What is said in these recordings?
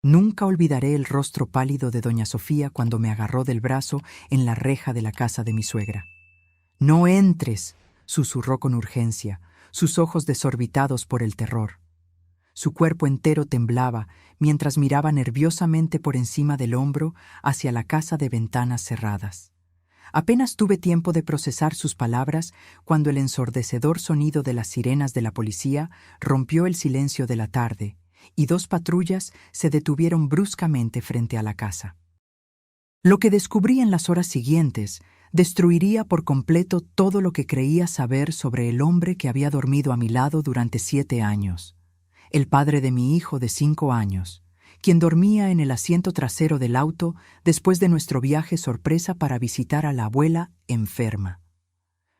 Nunca olvidaré el rostro pálido de doña Sofía cuando me agarró del brazo en la reja de la casa de mi suegra. «¡No entres!», susurró con urgencia, sus ojos desorbitados por el terror. Su cuerpo entero temblaba mientras miraba nerviosamente por encima del hombro hacia la casa de ventanas cerradas. Apenas tuve tiempo de procesar sus palabras cuando el ensordecedor sonido de las sirenas de la policía rompió el silencio de la tarde y 2 patrullas se detuvieron bruscamente frente a la casa. Lo que descubrí en las horas siguientes destruiría por completo todo lo que creía saber sobre el hombre que había dormido a mi lado durante 7 años, el padre de mi hijo de 5 años, quien dormía en el asiento trasero del auto después de nuestro viaje sorpresa para visitar a la abuela enferma.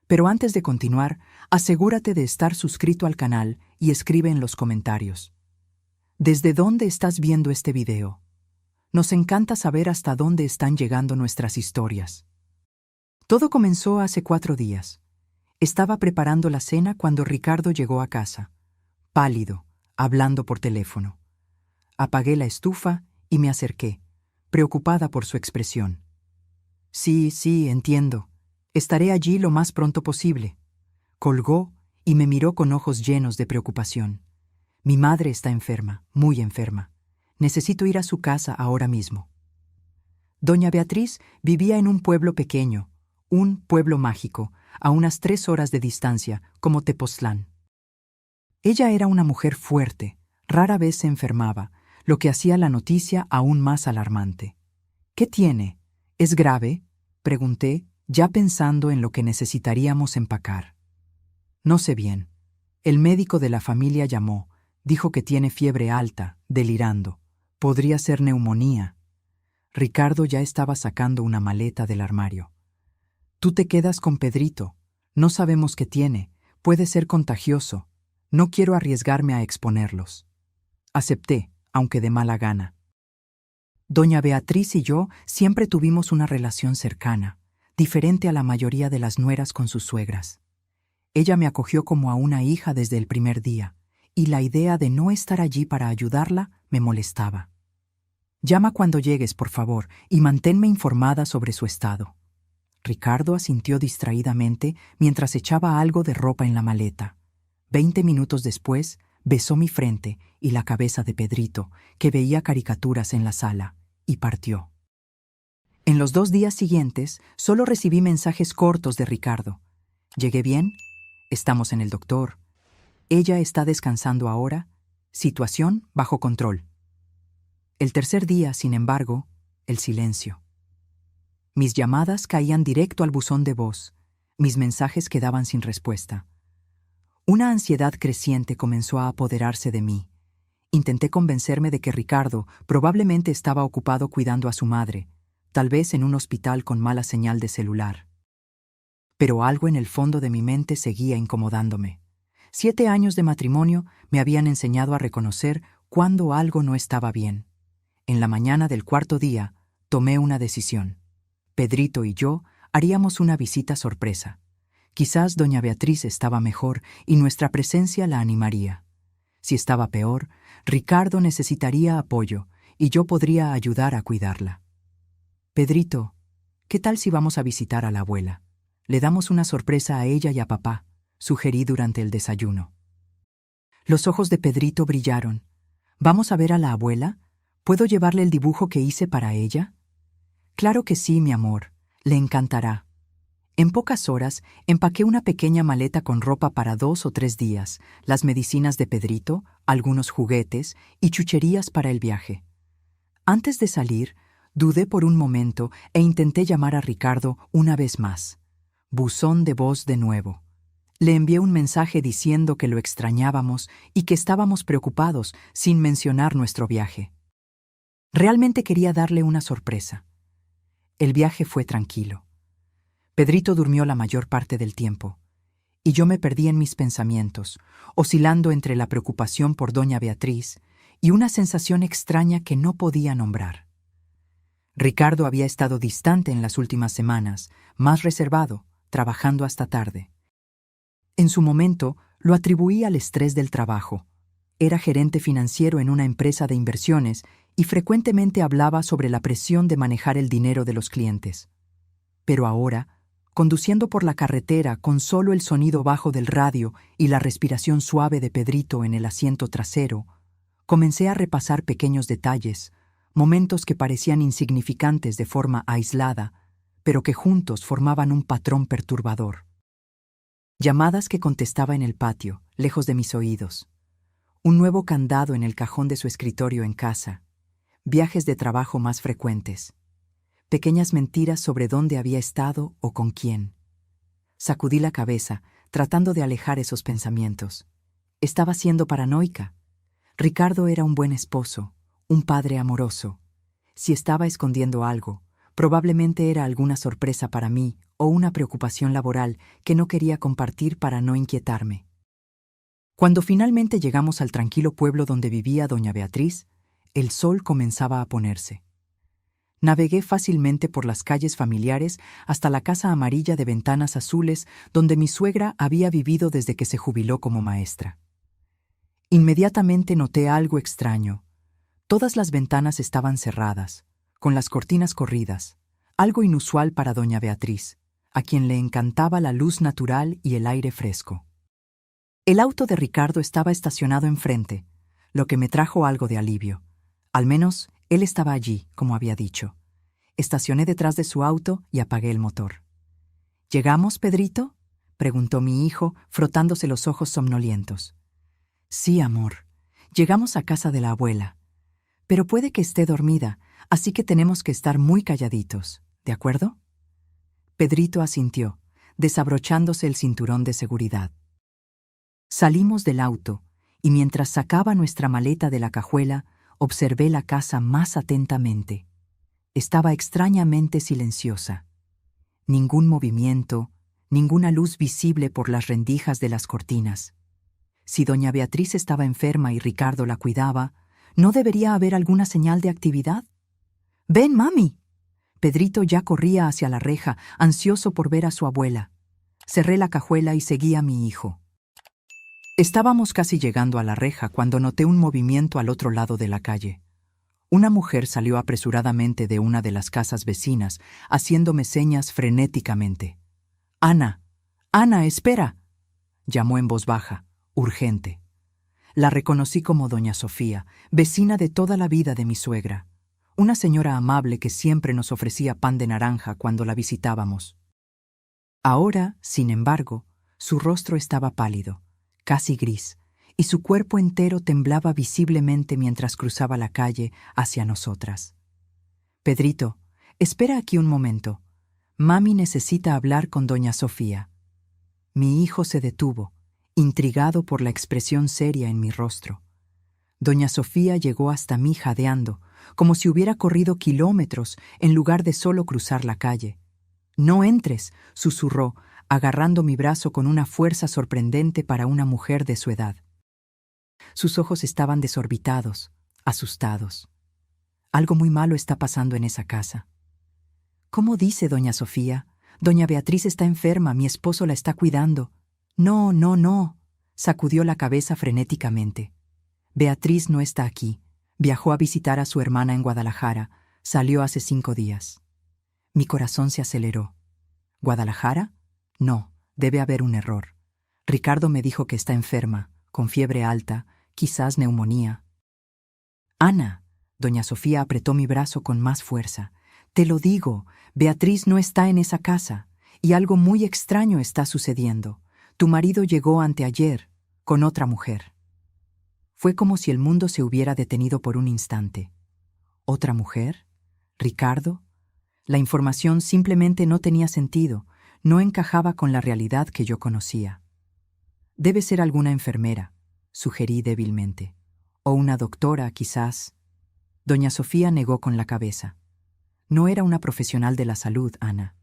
Pero antes de continuar, asegúrate de estar suscrito al canal y escribe en los comentarios: ¿desde dónde estás viendo este video? Nos encanta saber hasta dónde están llegando nuestras historias. Todo comenzó hace 4 días. Estaba preparando la cena cuando Ricardo llegó a casa, pálido, hablando por teléfono. Apagué la estufa y me acerqué, preocupada por su expresión. Sí, entiendo. Estaré allí lo más pronto posible. Colgó y me miró con ojos llenos de preocupación. Mi madre está enferma, muy enferma. Necesito ir a su casa ahora mismo. Doña Beatriz vivía en un pueblo pequeño, un pueblo mágico, a unas 3 horas de distancia, como Tepoztlán. Ella era una mujer fuerte, rara vez se enfermaba, lo que hacía la noticia aún más alarmante. «¿Qué tiene? ¿Es grave?», pregunté, ya pensando en lo que necesitaríamos empacar. «No sé bien. El médico de la familia llamó, dijo que tiene fiebre alta, delirando. Podría ser neumonía». Ricardo ya estaba sacando una maleta del armario. «Tú te quedas con Pedrito. No sabemos qué tiene. Puede ser contagioso. No quiero arriesgarme a exponerlos». Acepté, aunque de mala gana. Doña Beatriz y yo siempre tuvimos una relación cercana, diferente a la mayoría de las nueras con sus suegras. Ella me acogió como a una hija desde el primer día, y la idea de no estar allí para ayudarla me molestaba. «Llama cuando llegues, por favor, y manténme informada sobre su estado». Ricardo asintió distraídamente mientras echaba algo de ropa en la maleta. 20 minutos después, besó mi frente y la cabeza de Pedrito, que veía caricaturas en la sala, y partió. En los 2 días siguientes, solo recibí mensajes cortos de Ricardo. «¿Llegué bien? Estamos en el doctor. Ella está descansando ahora. Situación bajo control». El tercer día, sin embargo, el silencio. Mis llamadas caían directo al buzón de voz. Mis mensajes quedaban sin respuesta. Una ansiedad creciente comenzó a apoderarse de mí. Intenté convencerme de que Ricardo probablemente estaba ocupado cuidando a su madre, tal vez en un hospital con mala señal de celular. Pero algo en el fondo de mi mente seguía incomodándome. 7 años de matrimonio me habían enseñado a reconocer cuando algo no estaba bien. En la mañana del 4.º día, tomé una decisión. Pedrito y yo haríamos una visita sorpresa. Quizás doña Beatriz estaba mejor y nuestra presencia la animaría. Si estaba peor, Ricardo necesitaría apoyo y yo podría ayudar a cuidarla. «Pedrito, ¿qué tal si vamos a visitar a la abuela? Le damos una sorpresa a ella y a papá», sugerí durante el desayuno. Los ojos de Pedrito brillaron. «¿Vamos a ver a la abuela? ¿Puedo llevarle el dibujo que hice para ella?». «Claro que sí, mi amor. Le encantará». En pocas horas, empaqué una pequeña maleta con ropa para 2 o 3 días, las medicinas de Pedrito, algunos juguetes y chucherías para el viaje. Antes de salir, dudé por un momento e intenté llamar a Ricardo una vez más. Buzón de voz de nuevo. Le envié un mensaje diciendo que lo extrañábamos y que estábamos preocupados, sin mencionar nuestro viaje. Realmente quería darle una sorpresa. El viaje fue tranquilo. Pedrito durmió la mayor parte del tiempo, y yo me perdí en mis pensamientos, oscilando entre la preocupación por doña Beatriz y una sensación extraña que no podía nombrar. Ricardo había estado distante en las últimas semanas, más reservado, trabajando hasta tarde. En su momento, lo atribuí al estrés del trabajo. Era gerente financiero en una empresa de inversiones y frecuentemente hablaba sobre la presión de manejar el dinero de los clientes. Pero ahora, conduciendo por la carretera con solo el sonido bajo del radio y la respiración suave de Pedrito en el asiento trasero, comencé a repasar pequeños detalles, momentos que parecían insignificantes de forma aislada, pero que juntos formaban un patrón perturbador. Llamadas que contestaba en el patio, lejos de mis oídos. Un nuevo candado en el cajón de su escritorio en casa. Viajes de trabajo más frecuentes. Pequeñas mentiras sobre dónde había estado o con quién. Sacudí la cabeza, tratando de alejar esos pensamientos. Estaba siendo paranoica. Ricardo era un buen esposo, un padre amoroso. Si estaba escondiendo algo, probablemente era alguna sorpresa para mí o una preocupación laboral que no quería compartir para no inquietarme. Cuando finalmente llegamos al tranquilo pueblo donde vivía doña Beatriz, el sol comenzaba a ponerse. Navegué fácilmente por las calles familiares hasta la casa amarilla de ventanas azules donde mi suegra había vivido desde que se jubiló como maestra. Inmediatamente noté algo extraño. Todas las ventanas estaban cerradas, con las cortinas corridas, algo inusual para doña Beatriz, a quien le encantaba la luz natural y el aire fresco. El auto de Ricardo estaba estacionado enfrente, lo que me trajo algo de alivio. Al menos, él estaba allí, como había dicho. Estacioné detrás de su auto y apagué el motor. ¿Llegamos, Pedrito?, preguntó mi hijo, frotándose los ojos somnolientos. Sí, amor. Llegamos a casa de la abuela. Pero puede que esté dormida, así que tenemos que estar muy calladitos, ¿de acuerdo? Pedrito asintió, desabrochándose el cinturón de seguridad. Salimos del auto, y mientras sacaba nuestra maleta de la cajuela, observé la casa más atentamente. Estaba extrañamente silenciosa. Ningún movimiento, ninguna luz visible por las rendijas de las cortinas. Si doña Beatriz estaba enferma y Ricardo la cuidaba, ¿no debería haber alguna señal de actividad? «¡Ven, mami!». Pedrito ya corría hacia la reja, ansioso por ver a su abuela. Cerré la cajuela y seguí a mi hijo. Estábamos casi llegando a la reja cuando noté un movimiento al otro lado de la calle. Una mujer salió apresuradamente de una de las casas vecinas, haciéndome señas frenéticamente. «Ana, Ana, espera», llamó en voz baja, urgente. La reconocí como doña Sofía, vecina de toda la vida de mi suegra, una señora amable que siempre nos ofrecía pan de naranja cuando la visitábamos. Ahora, sin embargo, su rostro estaba pálido, casi gris, y su cuerpo entero temblaba visiblemente mientras cruzaba la calle hacia nosotras. «Pedrito, espera aquí un momento. Mami necesita hablar con doña Sofía». Mi hijo se detuvo, intrigado por la expresión seria en mi rostro. Doña Sofía llegó hasta mí jadeando, como si hubiera corrido kilómetros en lugar de solo cruzar la calle. «No entres», susurró, agarrando mi brazo con una fuerza sorprendente para una mujer de su edad. Sus ojos estaban desorbitados, asustados. Algo muy malo está pasando en esa casa. «¿Cómo dice doña Sofía? Doña Beatriz está enferma, mi esposo la está cuidando». «No, no, no», sacudió la cabeza frenéticamente. «Beatriz no está aquí. Viajó a visitar a su hermana en Guadalajara. Salió hace 5 días». Mi corazón se aceleró. ¿Guadalajara? No, debe haber un error. Ricardo me dijo que está enferma, con fiebre alta, quizás neumonía. «Ana», doña Sofía apretó mi brazo con más fuerza. «Te lo digo, Beatriz no está en esa casa, y algo muy extraño está sucediendo. Tu marido llegó anteayer, con otra mujer». Fue como si el mundo se hubiera detenido por un instante. ¿Otra mujer? ¿Ricardo? La información simplemente no tenía sentido, no encajaba con la realidad que yo conocía. «Debe ser alguna enfermera», sugerí débilmente. «O una doctora, quizás». Doña Sofía negó con la cabeza. No era una profesional de la salud, Ana.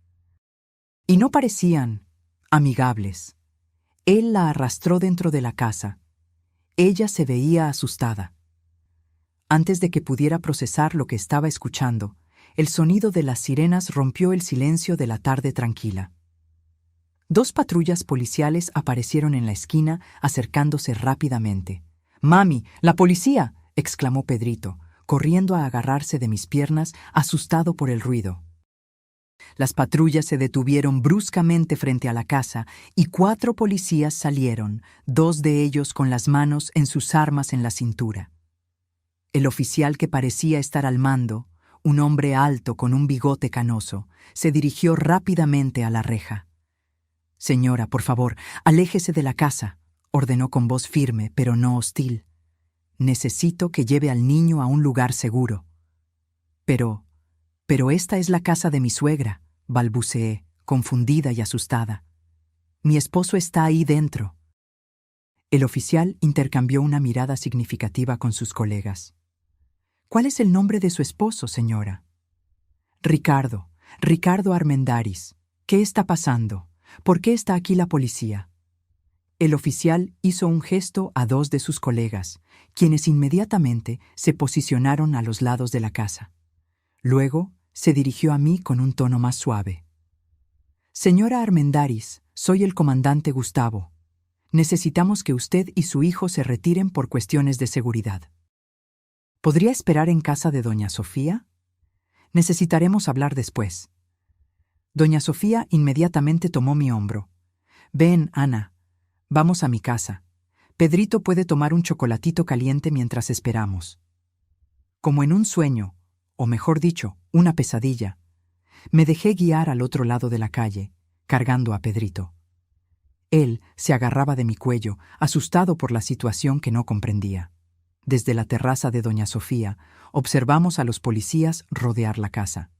Y no parecían amigables. Él la arrastró dentro de la casa. Ella se veía asustada. Antes de que pudiera procesar lo que estaba escuchando, el sonido de las sirenas rompió el silencio de la tarde tranquila. 2 patrullas policiales aparecieron en la esquina, acercándose rápidamente. «¡Mami, la policía!», exclamó Pedrito. corriendo a agarrarse de mis piernas, asustado por el ruido. Las patrullas se detuvieron bruscamente frente a la casa y 4 policías salieron, 2 de ellos con las manos en sus armas en la cintura. El oficial que parecía estar al mando, un hombre alto con un bigote canoso, se dirigió rápidamente a la reja. «Señora, por favor, aléjese de la casa», ordenó con voz firme, pero no hostil. «Necesito que lleve al niño a un lugar seguro». Pero esta es la casa de mi suegra», balbuceé, confundida y asustada. «Mi esposo está ahí dentro». El oficial intercambió una mirada significativa con sus colegas. «¿Cuál es el nombre de su esposo, señora?» «Ricardo Armendáriz. ¿Qué está pasando? ¿Por qué está aquí la policía?» El oficial hizo un gesto a 2 de sus colegas, quienes inmediatamente se posicionaron a los lados de la casa. Luego se dirigió a mí con un tono más suave. «Señora Armendáriz, soy el comandante Gustavo. Necesitamos que usted y su hijo se retiren por cuestiones de seguridad. ¿Podría esperar en casa de doña Sofía? Necesitaremos hablar después». Doña Sofía inmediatamente tomó mi hombro. «Ven, Ana, vamos a mi casa. Pedrito puede tomar un chocolatito caliente mientras esperamos». Como en un sueño, o mejor dicho, una pesadilla, me dejé guiar al otro lado de la calle, cargando a Pedrito. Él se agarraba de mi cuello, asustado por la situación que no comprendía. Desde la terraza de doña Sofía, observamos a los policías rodear la casa.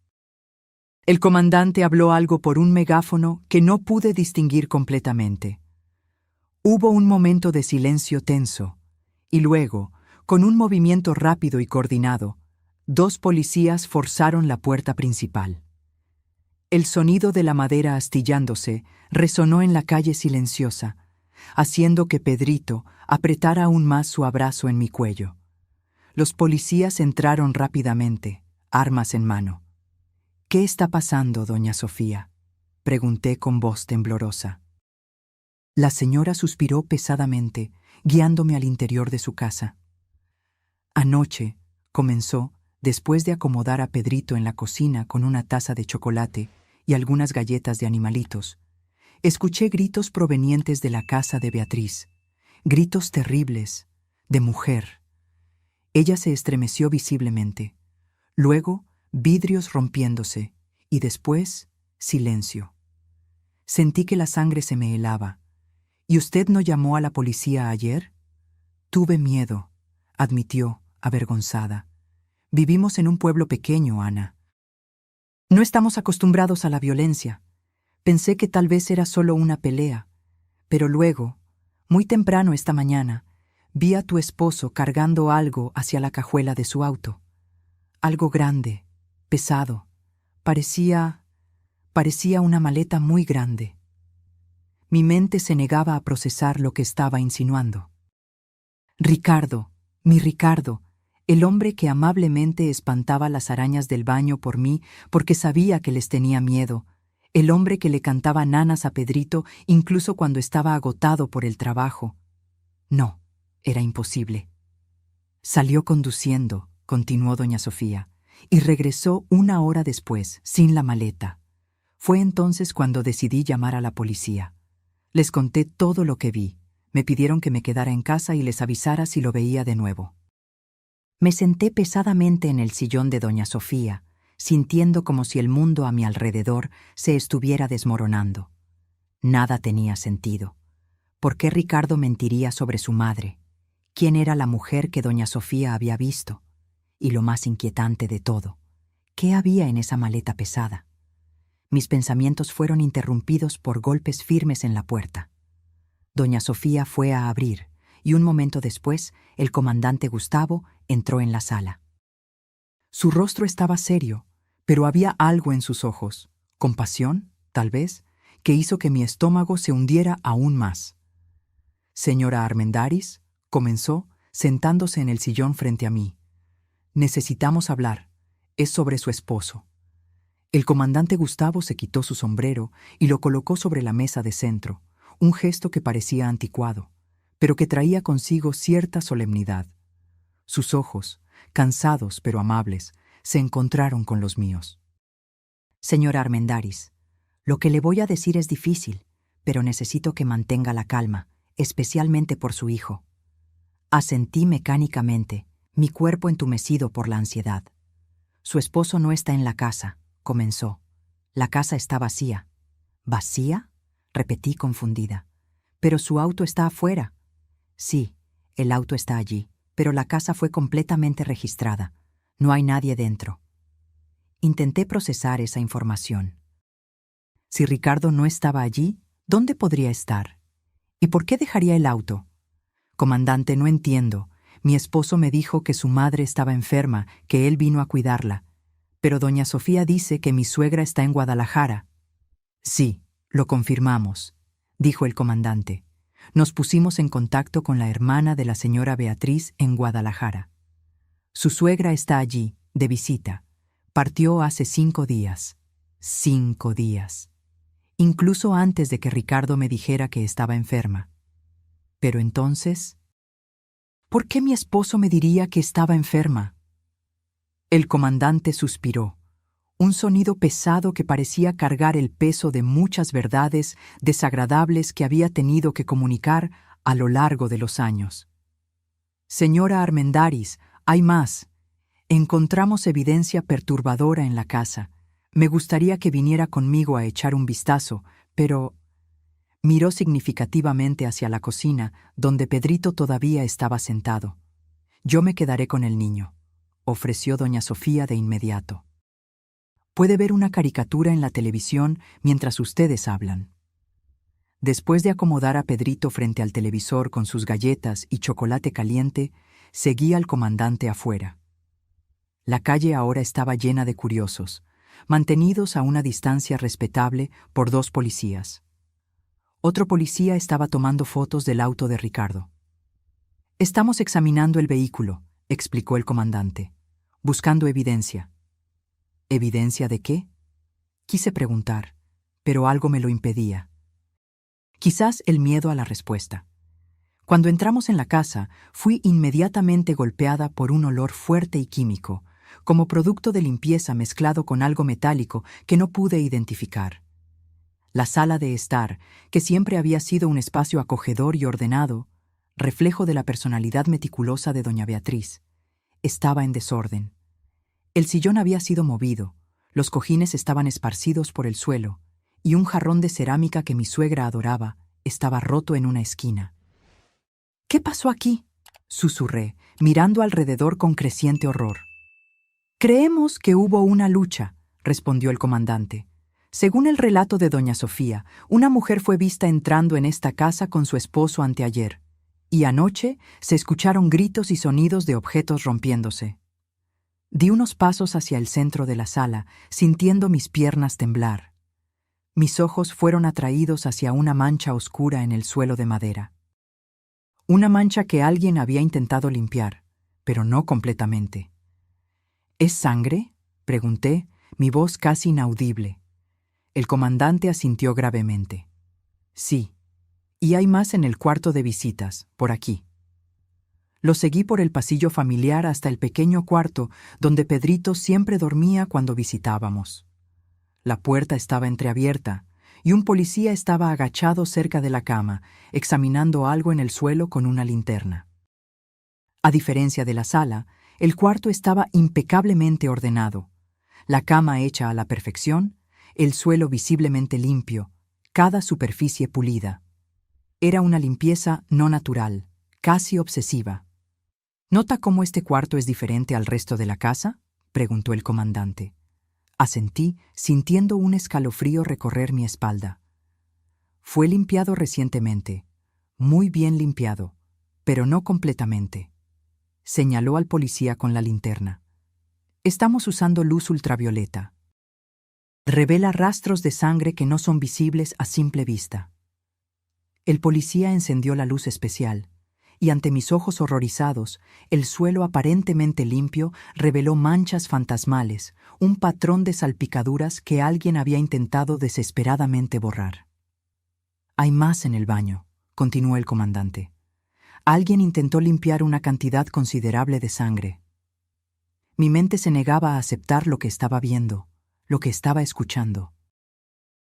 El comandante habló algo por un megáfono que no pude distinguir completamente. Hubo un momento de silencio tenso, y luego, con un movimiento rápido y coordinado, 2 policías forzaron la puerta principal. El sonido de la madera astillándose resonó en la calle silenciosa, haciendo que Pedrito apretara aún más su abrazo en mi cuello. Los policías entraron rápidamente, armas en mano. «¿Qué está pasando, doña Sofía?», pregunté con voz temblorosa. La señora suspiró pesadamente, guiándome al interior de su casa. «Anoche», comenzó, después de acomodar a Pedrito en la cocina con una taza de chocolate y algunas galletas de animalitos, escuché gritos provenientes de la casa de Beatriz, gritos terribles, de mujer. Ella se estremeció visiblemente. Luego, vidrios rompiéndose, y después, silencio. Sentí que la sangre se me helaba. «¿Y usted no llamó a la policía ayer?» «Tuve miedo», admitió, avergonzada. «Vivimos en un pueblo pequeño, Ana. No estamos acostumbrados a la violencia. Pensé que tal vez era solo una pelea, pero luego, muy temprano esta mañana, vi a tu esposo cargando algo hacia la cajuela de su auto. Algo grande, pesado. Parecía una maleta muy grande». Mi mente se negaba a procesar lo que estaba insinuando. «Ricardo, mi Ricardo, el hombre que amablemente espantaba las arañas del baño por mí porque sabía que les tenía miedo, el hombre que le cantaba nanas a Pedrito incluso cuando estaba agotado por el trabajo. No, era imposible». «Salió conduciendo», continuó doña Sofía, «y regresó 1 hora después, sin la maleta. Fue entonces cuando decidí llamar a la policía. Les conté todo lo que vi. Me pidieron que me quedara en casa y les avisara si lo veía de nuevo». Me senté pesadamente en el sillón de doña Sofía, sintiendo como si el mundo a mi alrededor se estuviera desmoronando. Nada tenía sentido. ¿Por qué Ricardo mentiría sobre su madre? ¿Quién era la mujer que doña Sofía había visto? Y lo más inquietante de todo, ¿qué había en esa maleta pesada? Mis pensamientos fueron interrumpidos por golpes firmes en la puerta. Doña Sofía fue a abrir, y un momento después, el comandante Gustavo entró en la sala. Su rostro estaba serio, pero había algo en sus ojos, compasión, tal vez, que hizo que mi estómago se hundiera aún más. «Señora Armendáriz», comenzó, sentándose en el sillón frente a mí. «Necesitamos hablar. Es sobre su esposo». El comandante Gustavo se quitó su sombrero y lo colocó sobre la mesa de centro, un gesto que parecía anticuado, pero que traía consigo cierta solemnidad. Sus ojos, cansados pero amables, se encontraron con los míos. Señor Armendáriz, lo que le voy a decir es difícil, pero necesito que mantenga la calma, especialmente por su hijo. Asentí mecánicamente, mi cuerpo entumecido por la ansiedad. Su esposo no está en la casa, comenzó. La casa está vacía. ¿Vacía? Repetí confundida. Pero su auto está afuera. Sí, el auto está allí, pero la casa fue completamente registrada. No hay nadie dentro. Intenté procesar esa información. Si Ricardo no estaba allí, ¿dónde podría estar? ¿Y por qué dejaría el auto? Comandante, no entiendo. Mi esposo me dijo que su madre estaba enferma, que él vino a cuidarla. Pero doña Sofía dice que mi suegra está en Guadalajara. Sí, lo confirmamos, dijo el comandante. Nos pusimos en contacto con la hermana de la señora Beatriz en Guadalajara. Su suegra está allí, de visita. Partió hace 5 días. 5 días. Incluso antes de que Ricardo me dijera que estaba enferma. Pero entonces, ¿por qué mi esposo me diría que estaba enferma? El comandante suspiró, un sonido pesado que parecía cargar el peso de muchas verdades desagradables que había tenido que comunicar a lo largo de los años. Señora Armendáriz, hay más. Encontramos evidencia perturbadora en la casa. Me gustaría que viniera conmigo a echar un vistazo, pero... Miró significativamente hacia la cocina, donde Pedrito todavía estaba sentado. Yo me quedaré con el niño, ofreció doña Sofía de inmediato. Puede ver una caricatura en la televisión mientras ustedes hablan. Después de acomodar a Pedrito frente al televisor con sus galletas y chocolate caliente, seguía al comandante afuera. La calle ahora estaba llena de curiosos, mantenidos a una distancia respetable por 2 policías. Otro policía estaba tomando fotos del auto de Ricardo. Estamos examinando el vehículo, explicó el comandante, buscando evidencia. ¿Evidencia de qué? Quise preguntar, pero algo me lo impedía. Quizás el miedo a la respuesta. Cuando entramos en la casa, fui inmediatamente golpeada por un olor fuerte y químico, como producto de limpieza mezclado con algo metálico que no pude identificar. La sala de estar, que siempre había sido un espacio acogedor y ordenado, reflejo de la personalidad meticulosa de doña Beatriz, estaba en desorden. El sillón había sido movido, los cojines estaban esparcidos por el suelo, y un jarrón de cerámica que mi suegra adoraba estaba roto en una esquina. ¿Qué pasó aquí?, susurré, mirando alrededor con creciente horror. Creemos que hubo una lucha, respondió el comandante. Según el relato de doña Sofía, una mujer fue vista entrando en esta casa con su esposo anteayer, y anoche se escucharon gritos y sonidos de objetos rompiéndose. Di unos pasos hacia el centro de la sala, sintiendo mis piernas temblar. Mis ojos fueron atraídos hacia una mancha oscura en el suelo de madera. Una mancha que alguien había intentado limpiar, pero no completamente. ¿Es sangre?, pregunté, mi voz casi inaudible. El comandante asintió gravemente. Sí, y hay más en el cuarto de visitas, por aquí. Lo seguí por el pasillo familiar hasta el pequeño cuarto donde Pedrito siempre dormía cuando visitábamos. La puerta estaba entreabierta y un policía estaba agachado cerca de la cama, examinando algo en el suelo con una linterna. A diferencia de la sala, el cuarto estaba impecablemente ordenado. La cama hecha a la perfección, el suelo visiblemente limpio, cada superficie pulida. Era una limpieza no natural, casi obsesiva. ¿Nota cómo este cuarto es diferente al resto de la casa?, preguntó el comandante. Asentí, sintiendo un escalofrío recorrer mi espalda. Fue limpiado recientemente, muy bien limpiado, pero no completamente. Señaló al policía con la linterna. Estamos usando luz ultravioleta. Revela rastros de sangre que no son visibles a simple vista. El policía encendió la luz especial, y ante mis ojos horrorizados, el suelo aparentemente limpio reveló manchas fantasmales, un patrón de salpicaduras que alguien había intentado desesperadamente borrar. Hay más en el baño, continuó el comandante. Alguien intentó limpiar una cantidad considerable de sangre. Mi mente se negaba a aceptar lo que estaba viendo, lo que estaba escuchando.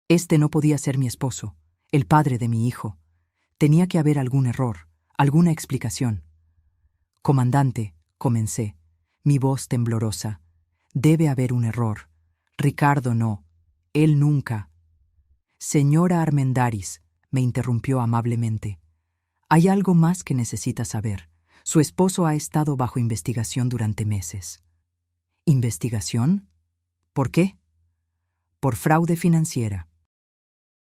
Este no podía ser mi esposo, el padre de mi hijo. Tenía que haber algún error, alguna explicación. Comandante, comencé, mi voz temblorosa. Debe haber un error. Ricardo no. Él nunca. Señora Armendáriz, me interrumpió amablemente. Hay algo más que necesita saber. Su esposo ha estado bajo investigación durante meses. ¿Investigación? ¿Por qué? Por fraude financiera.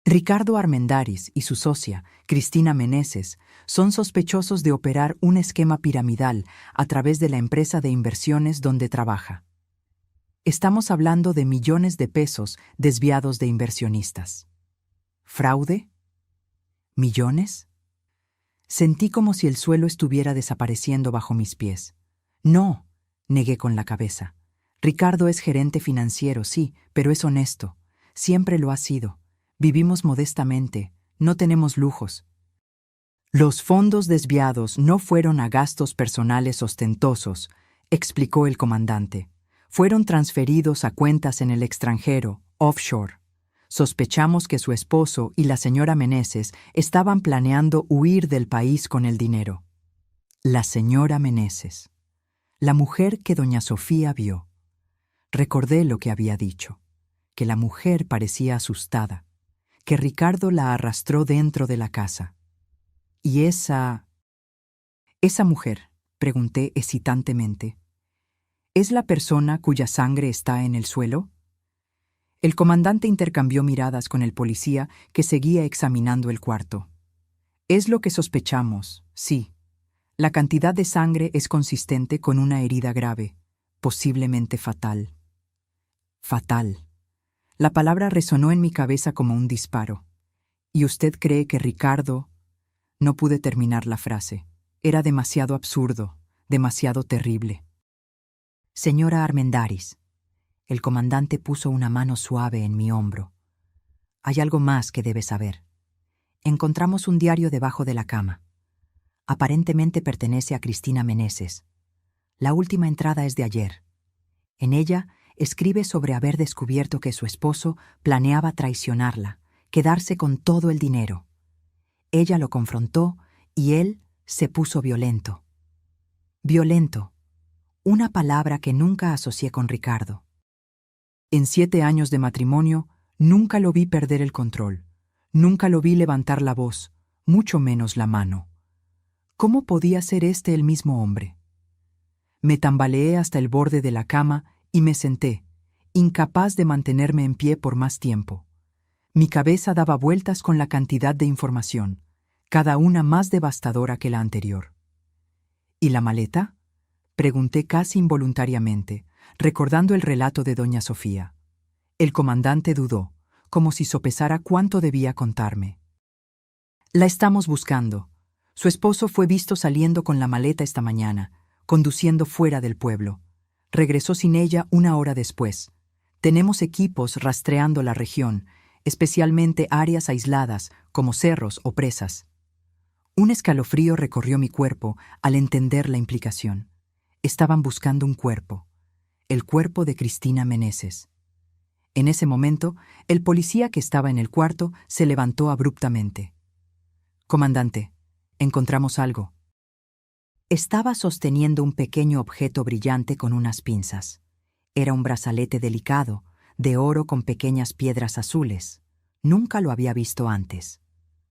Ricardo Armendáriz y su socia, Cristina Meneses, son sospechosos de operar un esquema piramidal a través de la empresa de inversiones donde trabaja. Estamos hablando de millones de pesos desviados de inversionistas. ¿Fraude? ¿Millones? Sentí como si el suelo estuviera desapareciendo bajo mis pies. No, negué con la cabeza. Ricardo es gerente financiero, sí, pero es honesto. Siempre lo ha sido. Vivimos modestamente, no tenemos lujos. Los fondos desviados no fueron a gastos personales ostentosos, explicó el comandante. Fueron transferidos a cuentas en el extranjero, offshore. Sospechamos que su esposo y la señora Meneses estaban planeando huir del país con el dinero. La señora Meneses, la mujer que doña Sofía vio. Recordé lo que había dicho, que la mujer parecía asustada, que Ricardo la arrastró dentro de la casa. ¿Y esa mujer? Pregunté hesitantemente. ¿Es la persona cuya sangre está en el suelo? El comandante intercambió miradas con el policía que seguía examinando el cuarto. Es lo que sospechamos, sí. La cantidad de sangre es consistente con una herida grave, posiblemente fatal. Fatal. La palabra resonó en mi cabeza como un disparo. ¿Y usted cree que Ricardo...? No pude terminar la frase. Era demasiado absurdo, demasiado terrible. Señora Armendáriz. El comandante puso una mano suave en mi hombro. Hay algo más que debe saber. Encontramos un diario debajo de la cama. Aparentemente pertenece a Cristina Meneses. La última entrada es de ayer. En ella escribe sobre haber descubierto que su esposo planeaba traicionarla, quedarse con todo el dinero. Ella lo confrontó y él se puso violento. Violento, una palabra que nunca asocié con Ricardo. En 7 años de matrimonio, nunca lo vi perder el control. Nunca lo vi levantar la voz, mucho menos la mano. ¿Cómo podía ser este el mismo hombre? Me tambaleé hasta el borde de la cama y me senté, incapaz de mantenerme en pie por más tiempo. Mi cabeza daba vueltas con la cantidad de información, cada una más devastadora que la anterior. ¿Y la maleta? Pregunté casi involuntariamente, recordando el relato de doña Sofía. El comandante dudó, como si sopesara cuánto debía contarme. La estamos buscando. Su esposo fue visto saliendo con la maleta esta mañana, conduciendo fuera del pueblo. Regresó sin ella 1 hora después. Tenemos equipos rastreando la región, especialmente áreas aisladas como cerros o presas. Un escalofrío recorrió mi cuerpo al entender la implicación. Estaban buscando un cuerpo, el cuerpo de Cristina Meneses. En ese momento, el policía que estaba en el cuarto se levantó abruptamente. «Comandante, encontramos algo». Estaba sosteniendo un pequeño objeto brillante con unas pinzas. Era un brazalete delicado, de oro con pequeñas piedras azules. Nunca lo había visto antes.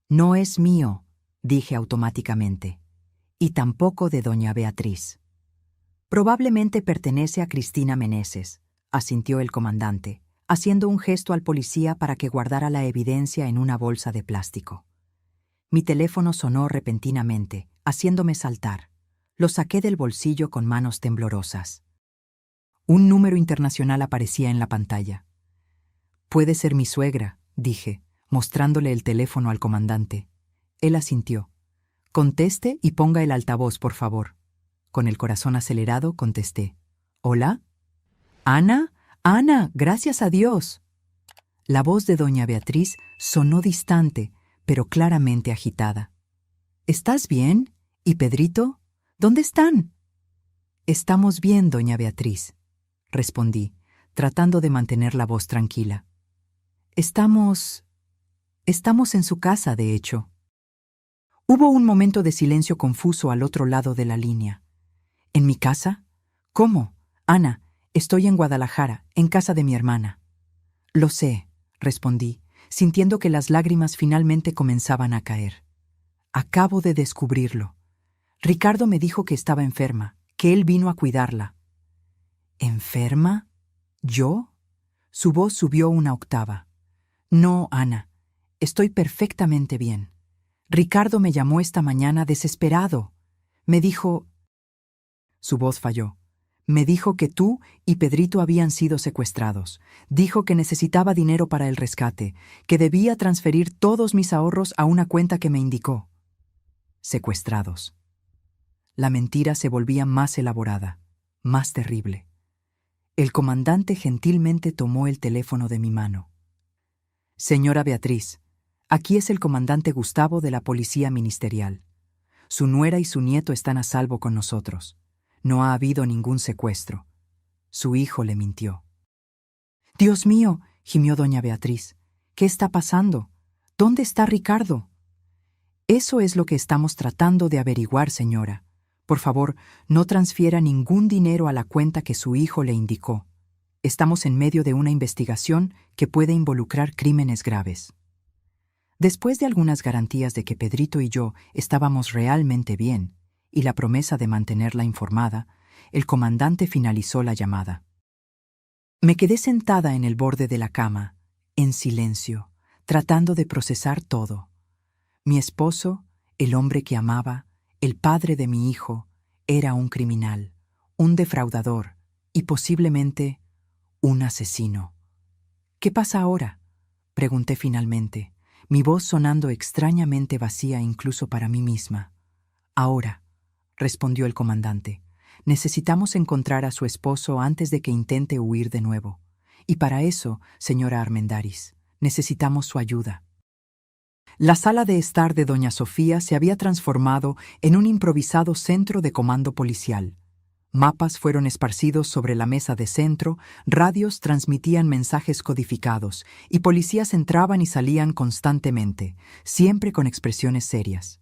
«No es mío», dije automáticamente, «y tampoco de doña Beatriz». «Probablemente pertenece a Cristina Meneses», asintió el comandante, haciendo un gesto al policía para que guardara la evidencia en una bolsa de plástico. Mi teléfono sonó repentinamente, haciéndome saltar. Lo saqué del bolsillo con manos temblorosas. Un número internacional aparecía en la pantalla. «Puede ser mi suegra», dije, mostrándole el teléfono al comandante. Él asintió. «Conteste y ponga el altavoz, por favor». Con el corazón acelerado contesté. «¿Hola? ¿Ana? Ana, gracias a Dios». La voz de doña Beatriz sonó distante, pero claramente agitada. «¿Estás bien? ¿Y Pedrito? ¿Dónde están?» Estamos bien, doña Beatriz, respondí, tratando de mantener la voz tranquila. Estamos en su casa, de hecho. Hubo un momento de silencio confuso al otro lado de la línea. ¿En mi casa? ¿Cómo? Ana, estoy en Guadalajara, en casa de mi hermana. Lo sé, respondí, sintiendo que las lágrimas finalmente comenzaban a caer. Acabo de descubrirlo. Ricardo me dijo que estaba enferma, que él vino a cuidarla. ¿Enferma? ¿Yo? Su voz subió una octava. No, Ana, estoy perfectamente bien. Ricardo me llamó esta mañana desesperado. Me dijo... Su voz falló. Me dijo que tú y Pedrito habían sido secuestrados. Dijo que necesitaba dinero para el rescate, que debía transferir todos mis ahorros a una cuenta que me indicó. Secuestrados. La mentira se volvía más elaborada, más terrible. El comandante gentilmente tomó el teléfono de mi mano. Señora Beatriz, aquí es el comandante Gustavo de la Policía Ministerial. Su nuera y su nieto están a salvo con nosotros. No ha habido ningún secuestro. Su hijo le mintió. Dios mío, gimió doña Beatriz. ¿Qué está pasando? ¿Dónde está Ricardo? Eso es lo que estamos tratando de averiguar, señora. Por favor, no transfiera ningún dinero a la cuenta que su hijo le indicó. Estamos en medio de una investigación que puede involucrar crímenes graves. Después de algunas garantías de que Pedrito y yo estábamos realmente bien, y la promesa de mantenerla informada, el comandante finalizó la llamada. Me quedé sentada en el borde de la cama, en silencio, tratando de procesar todo. Mi esposo, el hombre que amaba, el padre de mi hijo, era un criminal, un defraudador y posiblemente un asesino. ¿Qué pasa ahora?, pregunté finalmente, mi voz sonando extrañamente vacía incluso para mí misma. Ahora, respondió el comandante, necesitamos encontrar a su esposo antes de que intente huir de nuevo. Y para eso, señora Armendáriz, necesitamos su ayuda. La sala de estar de doña Sofía se había transformado en un improvisado centro de comando policial. Mapas fueron esparcidos sobre la mesa de centro, radios transmitían mensajes codificados y policías entraban y salían constantemente, siempre con expresiones serias.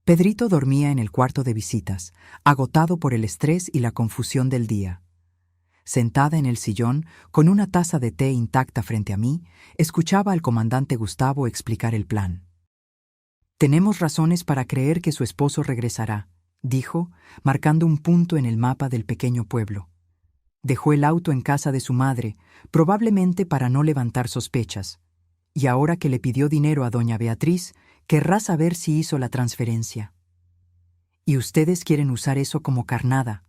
Pedrito dormía en el cuarto de visitas, agotado por el estrés y la confusión del día. Sentada en el sillón, con una taza de té intacta frente a mí, escuchaba al comandante Gustavo explicar el plan. «Tenemos razones para creer que su esposo regresará», dijo, marcando un punto en el mapa del pequeño pueblo. Dejó el auto en casa de su madre, probablemente para no levantar sospechas, y ahora que le pidió dinero a doña Beatriz, querrá saber si hizo la transferencia. «Y ustedes quieren usar eso como carnada»,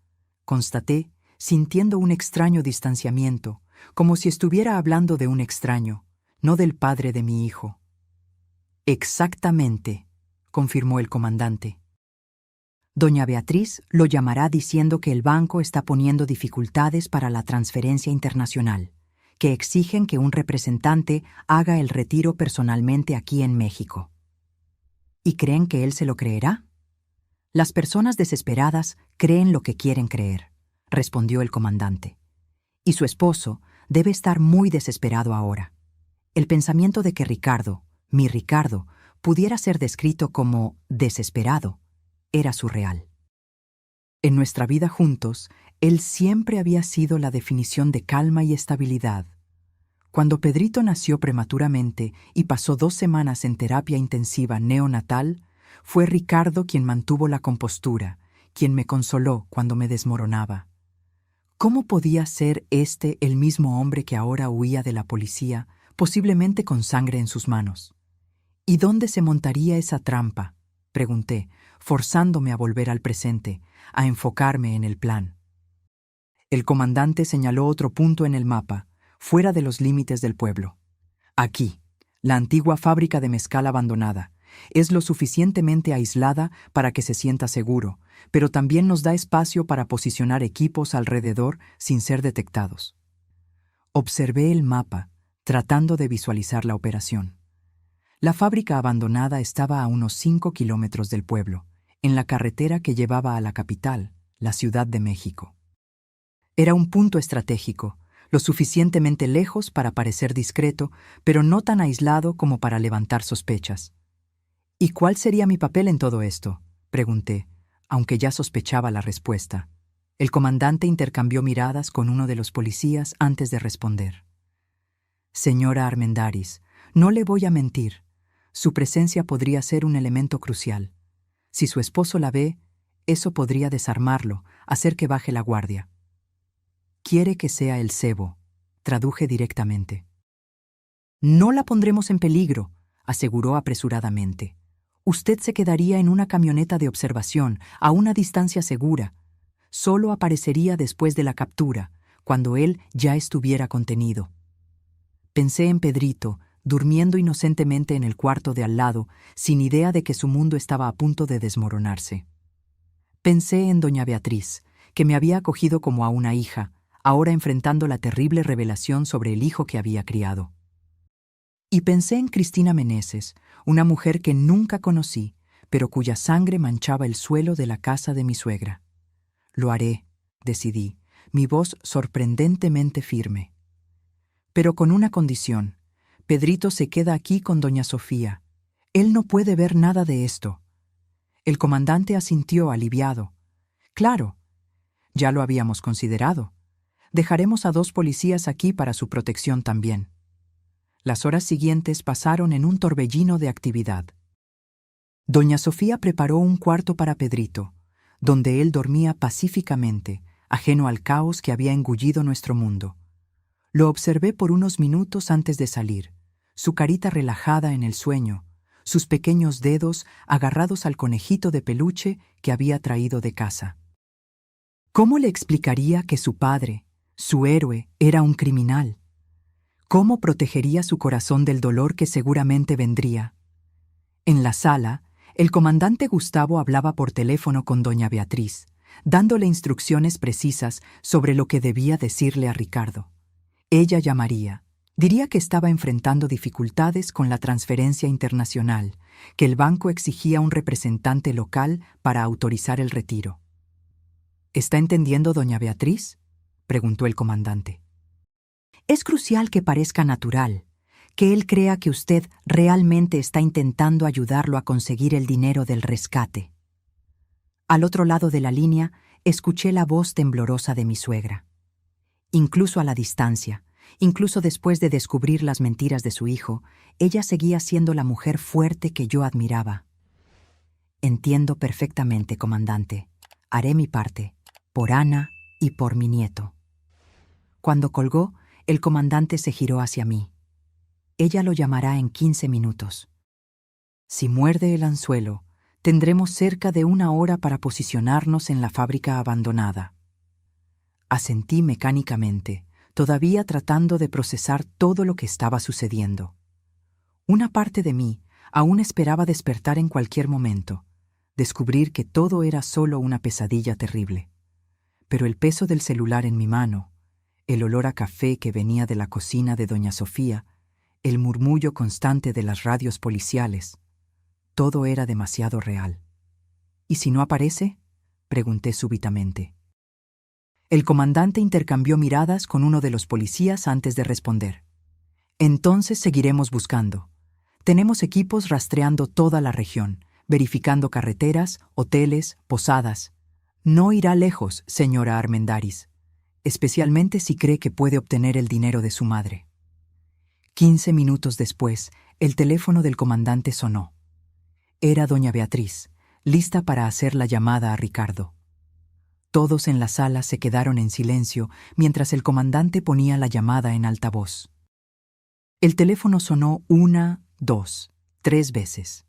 constaté, sintiendo un extraño distanciamiento, como si estuviera hablando de un extraño, no del padre de mi hijo. «Exactamente», confirmó el comandante. «Doña Beatriz lo llamará diciendo que el banco está poniendo dificultades para la transferencia internacional, que exigen que un representante haga el retiro personalmente aquí en México». ¿Y creen que él se lo creerá? Las personas desesperadas creen lo que quieren creer, respondió el comandante. Y su esposo debe estar muy desesperado ahora. El pensamiento de que Ricardo, mi Ricardo, pudiera ser descrito como desesperado, era surreal. En nuestra vida juntos, él siempre había sido la definición de calma y estabilidad. Cuando Pedrito nació prematuramente y pasó 2 semanas en terapia intensiva neonatal, fue Ricardo quien mantuvo la compostura, quien me consoló cuando me desmoronaba. ¿Cómo podía ser este el mismo hombre que ahora huía de la policía, posiblemente con sangre en sus manos? ¿Y dónde se montaría esa trampa?, pregunté, forzándome a volver al presente, a enfocarme en el plan. El comandante señaló otro punto en el mapa, fuera de los límites del pueblo. Aquí, la antigua fábrica de mezcal abandonada, es lo suficientemente aislada para que se sienta seguro, pero también nos da espacio para posicionar equipos alrededor sin ser detectados. Observé el mapa, tratando de visualizar la operación. La fábrica abandonada estaba a unos 5 kilómetros del pueblo, en la carretera que llevaba a la capital, la Ciudad de México. Era un punto estratégico, lo suficientemente lejos para parecer discreto, pero no tan aislado como para levantar sospechas. ¿Y cuál sería mi papel en todo esto?, pregunté, aunque ya sospechaba la respuesta. El comandante intercambió miradas con uno de los policías antes de responder. Señora Armendáriz, no le voy a mentir. Su presencia podría ser un elemento crucial. Si su esposo la ve, eso podría desarmarlo, hacer que baje la guardia. Quiere que sea el cebo, traduje directamente. No la pondremos en peligro, aseguró apresuradamente. Usted se quedaría en una camioneta de observación, a una distancia segura. Solo aparecería después de la captura, cuando él ya estuviera contenido. Pensé en Pedrito, durmiendo inocentemente en el cuarto de al lado, sin idea de que su mundo estaba a punto de desmoronarse. Pensé en doña Beatriz, que me había acogido como a una hija, ahora enfrentando la terrible revelación sobre el hijo que había criado. Y pensé en Cristina Meneses, una mujer que nunca conocí, pero cuya sangre manchaba el suelo de la casa de mi suegra. Lo haré, decidí, mi voz sorprendentemente firme. Pero con una condición. Pedrito se queda aquí con doña Sofía. Él no puede ver nada de esto. El comandante asintió aliviado. Claro, ya lo habíamos considerado. Dejaremos a 2 policías aquí para su protección también. Las horas siguientes pasaron en un torbellino de actividad. Doña Sofía preparó un cuarto para Pedrito, donde él dormía pacíficamente, ajeno al caos que había engullido nuestro mundo. Lo observé por unos minutos antes de salir, su carita relajada en el sueño, sus pequeños dedos agarrados al conejito de peluche que había traído de casa. ¿Cómo le explicaría que su padre, su héroe, era un criminal? ¿Cómo protegería su corazón del dolor que seguramente vendría? En la sala, el comandante Gustavo hablaba por teléfono con doña Beatriz, dándole instrucciones precisas sobre lo que debía decirle a Ricardo. Ella llamaría. Diría que estaba enfrentando dificultades con la transferencia internacional, que el banco exigía un representante local para autorizar el retiro. ¿Está entendiendo, doña Beatriz?, preguntó el comandante. Es crucial que parezca natural, que él crea que usted realmente está intentando ayudarlo a conseguir el dinero del rescate. Al otro lado de la línea, escuché la voz temblorosa de mi suegra. Incluso a la distancia, incluso después de descubrir las mentiras de su hijo, ella seguía siendo la mujer fuerte que yo admiraba. Entiendo perfectamente, comandante. Haré mi parte, por Ana y por mi nieto. Cuando colgó, el comandante se giró hacia mí. Ella lo llamará en 15 minutos. Si muerde el anzuelo, tendremos cerca de 1 hora para posicionarnos en la fábrica abandonada. Asentí mecánicamente, todavía tratando de procesar todo lo que estaba sucediendo. Una parte de mí aún esperaba despertar en cualquier momento, descubrir que todo era solo una pesadilla terrible. Pero el peso del celular en mi mano, el olor a café que venía de la cocina de doña Sofía, el murmullo constante de las radios policiales, todo era demasiado real. ¿Y si no aparece?, pregunté súbitamente. El comandante intercambió miradas con uno de los policías antes de responder. Entonces seguiremos buscando. Tenemos equipos rastreando toda la región, verificando carreteras, hoteles, posadas. No irá lejos, señora Armendáriz, especialmente si cree que puede obtener el dinero de su madre. 15 minutos después, el teléfono del comandante sonó. Era doña Beatriz, lista para hacer la llamada a Ricardo. Todos en la sala se quedaron en silencio mientras el comandante ponía la llamada en altavoz. El teléfono sonó 1, 2, 3 veces.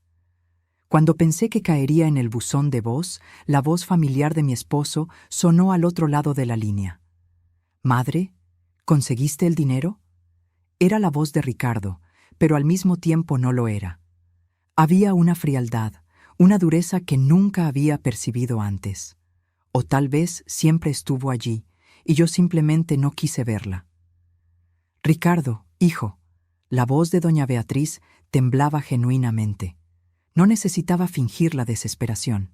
Cuando pensé que caería en el buzón de voz, la voz familiar de mi esposo sonó al otro lado de la línea. «Madre, ¿conseguiste el dinero?». Era la voz de Ricardo, pero al mismo tiempo no lo era. Había una frialdad, una dureza que nunca había percibido antes. O tal vez siempre estuvo allí, y yo simplemente no quise verla. «Ricardo, hijo», la voz de doña Beatriz temblaba genuinamente. No necesitaba fingir la desesperación.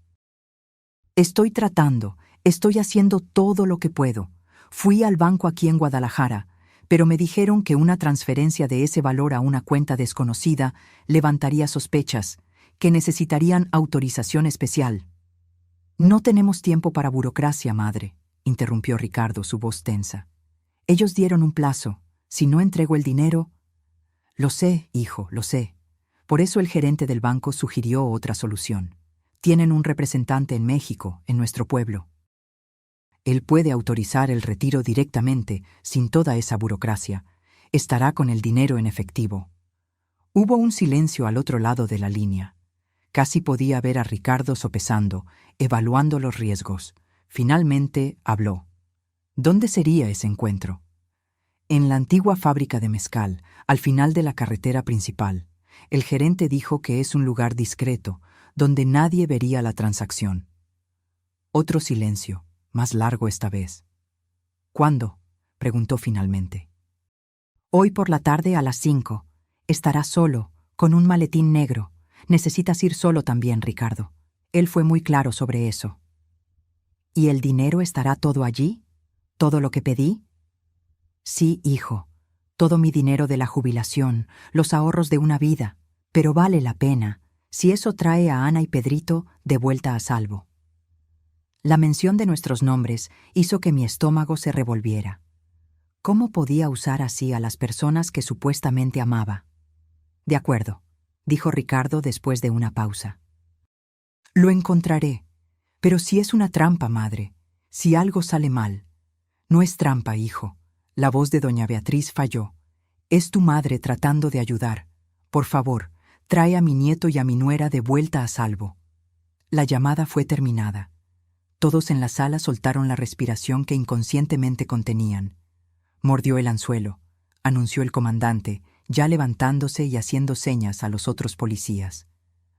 «Estoy tratando, Estoy haciendo todo lo que puedo. Fui al banco aquí en Guadalajara, pero me dijeron que una transferencia de ese valor a una cuenta desconocida levantaría sospechas, que necesitarían autorización especial. No tenemos tiempo para burocracia, madre, interrumpió Ricardo, su voz tensa. Ellos dieron un plazo. Si no entrego el dinero... Lo sé, hijo, lo sé. Por eso el gerente del banco sugirió otra solución. Tienen un representante en México, en nuestro pueblo. Él puede autorizar el retiro directamente, sin toda esa burocracia. Estará con el dinero en efectivo. Hubo un silencio al otro lado de la línea. Casi podía ver a Ricardo sopesando, evaluando los riesgos. Finalmente habló. ¿Dónde sería ese encuentro? En la antigua fábrica de mezcal, al final de la carretera principal. El gerente dijo que es un lugar discreto, donde nadie vería la transacción. Otro silencio, más largo esta vez. ¿Cuándo?, preguntó finalmente. Hoy por la tarde a las 5. Estará solo, con un maletín negro. Necesitas ir solo también, Ricardo. Él fue muy claro sobre eso. ¿Y el dinero estará todo allí? ¿Todo lo que pedí? Sí, hijo. Todo mi dinero de la jubilación, los ahorros de una vida. Pero vale la pena, si eso trae a Ana y Pedrito de vuelta a salvo. La mención de nuestros nombres hizo que mi estómago se revolviera. ¿Cómo podía usar así a las personas que supuestamente amaba? De acuerdo, dijo Ricardo después de una pausa. Lo encontraré, pero si es una trampa, madre, si algo sale mal. No es trampa, hijo. La voz de doña Beatriz falló. Es tu madre tratando de ayudar. Por favor, trae a mi nieto y a mi nuera de vuelta a salvo. La llamada fue terminada. Todos en la sala soltaron la respiración que inconscientemente contenían. Mordió el anzuelo, anunció el comandante, ya levantándose y haciendo señas a los otros policías.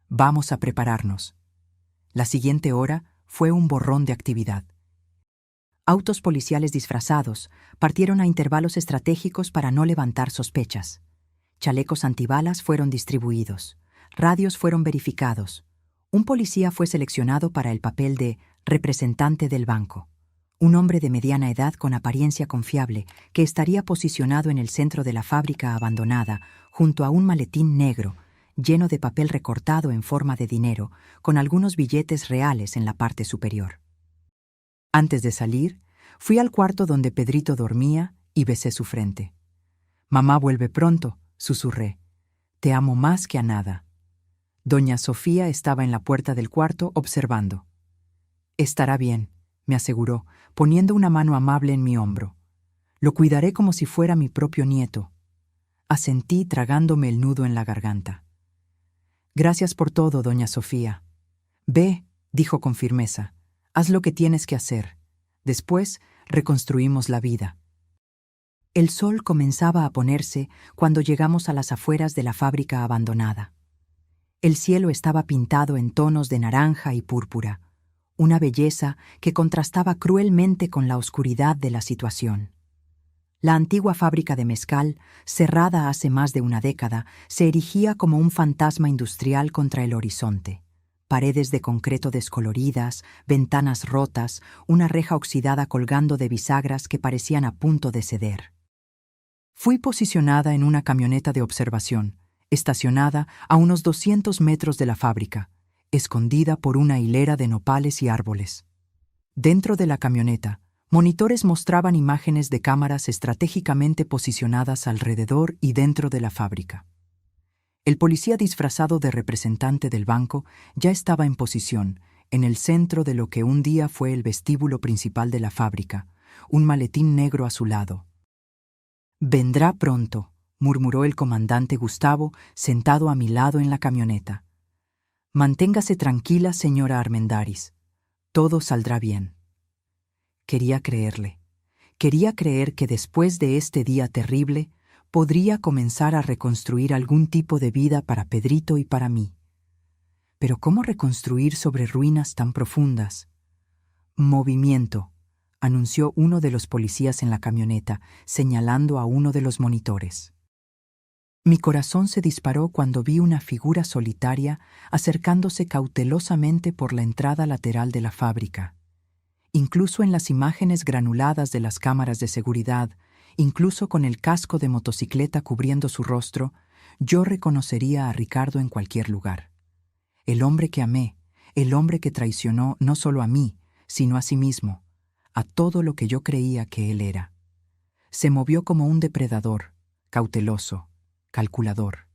Vamos a prepararnos. La siguiente hora fue un borrón de actividad. Autos policiales disfrazados partieron a intervalos estratégicos para no levantar sospechas. Chalecos antibalas fueron distribuidos. Radios fueron verificados. Un policía fue seleccionado para el papel de representante del banco. Un hombre de mediana edad con apariencia confiable que estaría posicionado en el centro de la fábrica abandonada, junto a un maletín negro, lleno de papel recortado en forma de dinero, con algunos billetes reales en la parte superior. Antes de salir, fui al cuarto donde Pedrito dormía y besé su frente. «Mamá vuelve pronto», susurré. «Te amo más que a nada». Doña Sofía estaba en la puerta del cuarto observando. «Estará bien», me aseguró, poniendo una mano amable en mi hombro. «Lo cuidaré como si fuera mi propio nieto». Asentí tragándome el nudo en la garganta. «Gracias por todo, doña Sofía». «Ve», dijo con firmeza, «haz lo que tienes que hacer. Después reconstruimos la vida». El sol comenzaba a ponerse cuando llegamos a las afueras de la fábrica abandonada. El cielo estaba pintado en tonos de naranja y púrpura, una belleza que contrastaba cruelmente con la oscuridad de la situación. La antigua fábrica de mezcal, cerrada hace más de una década, se erigía como un fantasma industrial contra el horizonte. Paredes de concreto descoloridas, ventanas rotas, una reja oxidada colgando de bisagras que parecían a punto de ceder. Fui posicionada en una camioneta de observación, estacionada a unos 200 metros de la fábrica, escondida por una hilera de nopales y árboles. Dentro de la camioneta, monitores mostraban imágenes de cámaras estratégicamente posicionadas alrededor y dentro de la fábrica. El policía disfrazado de representante del banco ya estaba en posición, en el centro de lo que un día fue el vestíbulo principal de la fábrica, un maletín negro a su lado. «Vendrá pronto», murmuró el comandante Gustavo, sentado a mi lado en la camioneta. «Manténgase tranquila, señora Armendáriz. Todo saldrá bien». Quería creerle. Quería creer que después de este día terrible podría comenzar a reconstruir algún tipo de vida para Pedrito y para mí. Pero ¿cómo reconstruir sobre ruinas tan profundas? «Movimiento», anunció uno de los policías en la camioneta, señalando a uno de los monitores. Mi corazón se disparó cuando vi una figura solitaria acercándose cautelosamente por la entrada lateral de la fábrica. Incluso en las imágenes granuladas de las cámaras de seguridad, incluso con el casco de motocicleta cubriendo su rostro, yo reconocería a Ricardo en cualquier lugar. El hombre que amé, el hombre que traicionó no solo a mí, sino a sí mismo, a todo lo que yo creía que él era. Se movió como un depredador, cauteloso, calculador.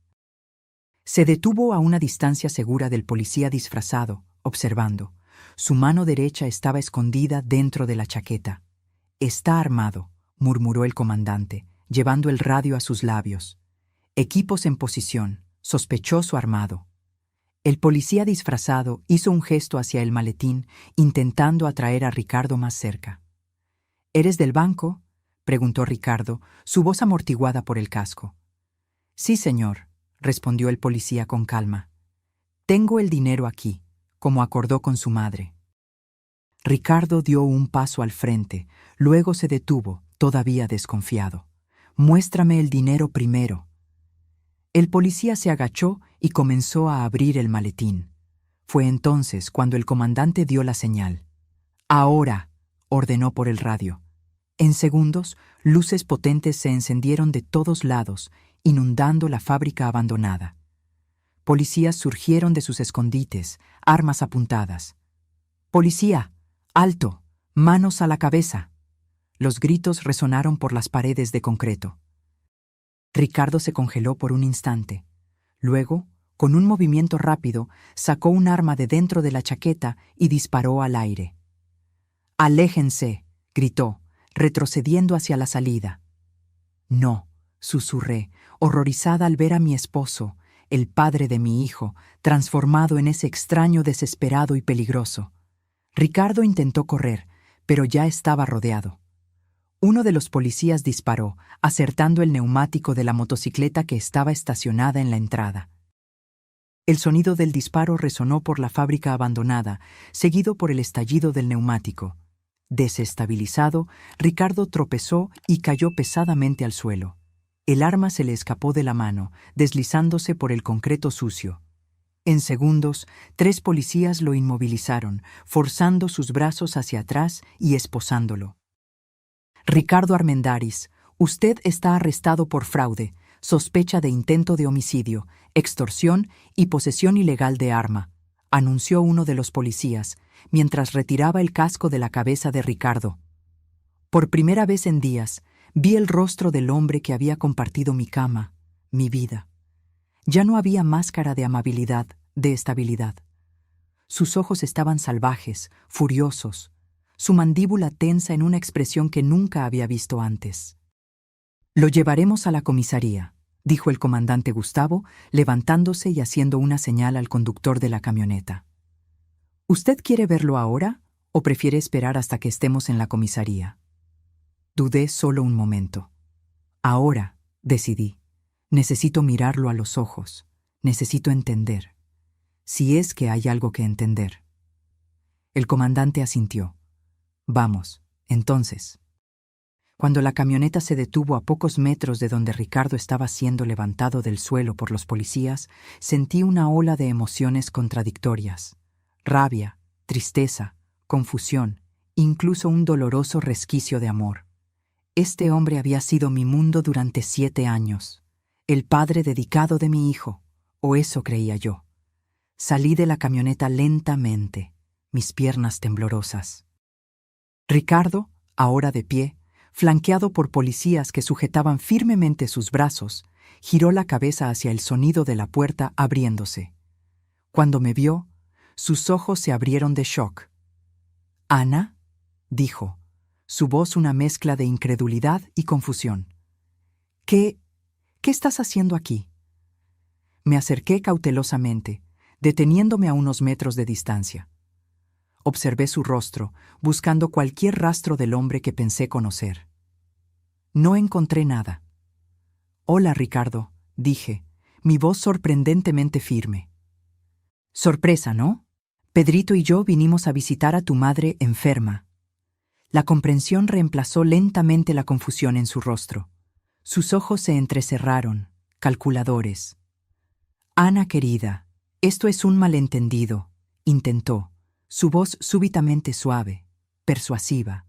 Se detuvo a una distancia segura del policía disfrazado, observando. Su mano derecha estaba escondida dentro de la chaqueta. «Está armado», murmuró el comandante, llevando el radio a sus labios. «Equipos en posición, sospechoso armado». El policía disfrazado hizo un gesto hacia el maletín, intentando atraer a Ricardo más cerca. «¿Eres del banco?», preguntó Ricardo, su voz amortiguada por el casco. «Sí, señor», respondió el policía con calma. «Tengo el dinero aquí», como acordó con su madre. Ricardo dio un paso al frente, luego se detuvo, todavía desconfiado. «Muéstrame el dinero primero». El policía se agachó y comenzó a abrir el maletín. Fue entonces cuando el comandante dio la señal. «Ahora», ordenó por el radio. En segundos, luces potentes se encendieron de todos lados, inundando la fábrica abandonada. Policías surgieron de sus escondites, armas apuntadas. «¡Policía! ¡Alto! ¡Manos a la cabeza!». Los gritos resonaron por las paredes de concreto. Ricardo se congeló por un instante. Luego, con un movimiento rápido, sacó un arma de dentro de la chaqueta y disparó al aire. «¡Aléjense!», gritó, retrocediendo hacia la salida. «No», susurré, horrorizada al ver a mi esposo, el padre de mi hijo, transformado en ese extraño desesperado y peligroso. Ricardo intentó correr, pero ya estaba rodeado. Uno de los policías disparó, acertando el neumático de la motocicleta que estaba estacionada en la entrada. El sonido del disparo resonó por la fábrica abandonada, seguido por el estallido del neumático. Desestabilizado, Ricardo tropezó y cayó pesadamente al suelo. El arma se le escapó de la mano, deslizándose por el concreto sucio. En segundos, 3 policías lo inmovilizaron, forzando sus brazos hacia atrás y esposándolo. «Ricardo Armendáriz, usted está arrestado por fraude, sospecha de intento de homicidio, extorsión y posesión ilegal de arma», anunció uno de los policías, mientras retiraba el casco de la cabeza de Ricardo. Por primera vez en días, vi el rostro del hombre que había compartido mi cama, mi vida. Ya no había máscara de amabilidad, de estabilidad. Sus ojos estaban salvajes, furiosos, su mandíbula tensa en una expresión que nunca había visto antes. «Lo llevaremos a la comisaría», dijo el comandante Gustavo, levantándose y haciendo una señal al conductor de la camioneta. «¿Usted quiere verlo ahora o prefiere esperar hasta que estemos en la comisaría?». Dudé solo un momento. «Ahora», decidí. «Necesito mirarlo a los ojos. Necesito entender. Si es que hay algo que entender». El comandante asintió. «Vamos, entonces». Cuando la camioneta se detuvo a pocos metros de donde Ricardo estaba siendo levantado del suelo por los policías, sentí una ola de emociones contradictorias. Rabia, tristeza, confusión, incluso un doloroso resquicio de amor. Este hombre había sido mi mundo durante 7 años, el padre dedicado de mi hijo, o eso creía yo. Salí de la camioneta lentamente, mis piernas temblorosas. Ricardo, ahora de pie, flanqueado por policías que sujetaban firmemente sus brazos, giró la cabeza hacia el sonido de la puerta abriéndose. Cuando me vio, sus ojos se abrieron de shock. «¿Ana?», dijo, su voz una mezcla de incredulidad y confusión. ¿Qué estás haciendo aquí?». Me acerqué cautelosamente, deteniéndome a unos metros de distancia. Observé su rostro, buscando cualquier rastro del hombre que pensé conocer. No encontré nada. «Hola, Ricardo», dije, mi voz sorprendentemente firme. «Sorpresa, ¿no? Pedrito y yo vinimos a visitar a tu madre enferma». La comprensión reemplazó lentamente la confusión en su rostro. Sus ojos se entrecerraron, calculadores. «Ana querida, esto es un malentendido», intentó, su voz súbitamente suave. persuasiva,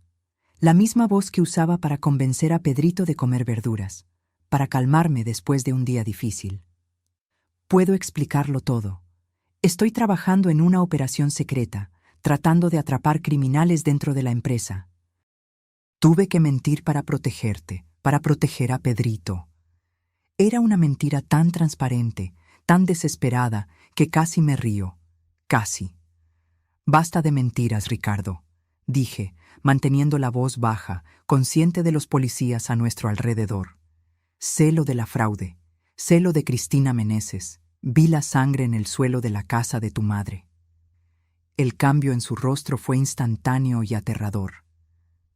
la misma voz que usaba para convencer a Pedrito de comer verduras, para calmarme después de un día difícil. Puedo explicarlo todo. Estoy trabajando en una operación secreta, tratando de atrapar criminales dentro de la empresa. Tuve que mentir para protegerte, para proteger a Pedrito. Era una mentira tan transparente, tan desesperada, que casi me río. Casi. Basta de mentiras, Ricardo, dije, manteniendo la voz baja, consciente de los policías a nuestro alrededor. Sé lo de la fraude, sé lo de Cristina Meneses, vi la sangre en el suelo de la casa de tu madre. El cambio en su rostro fue instantáneo y aterrador.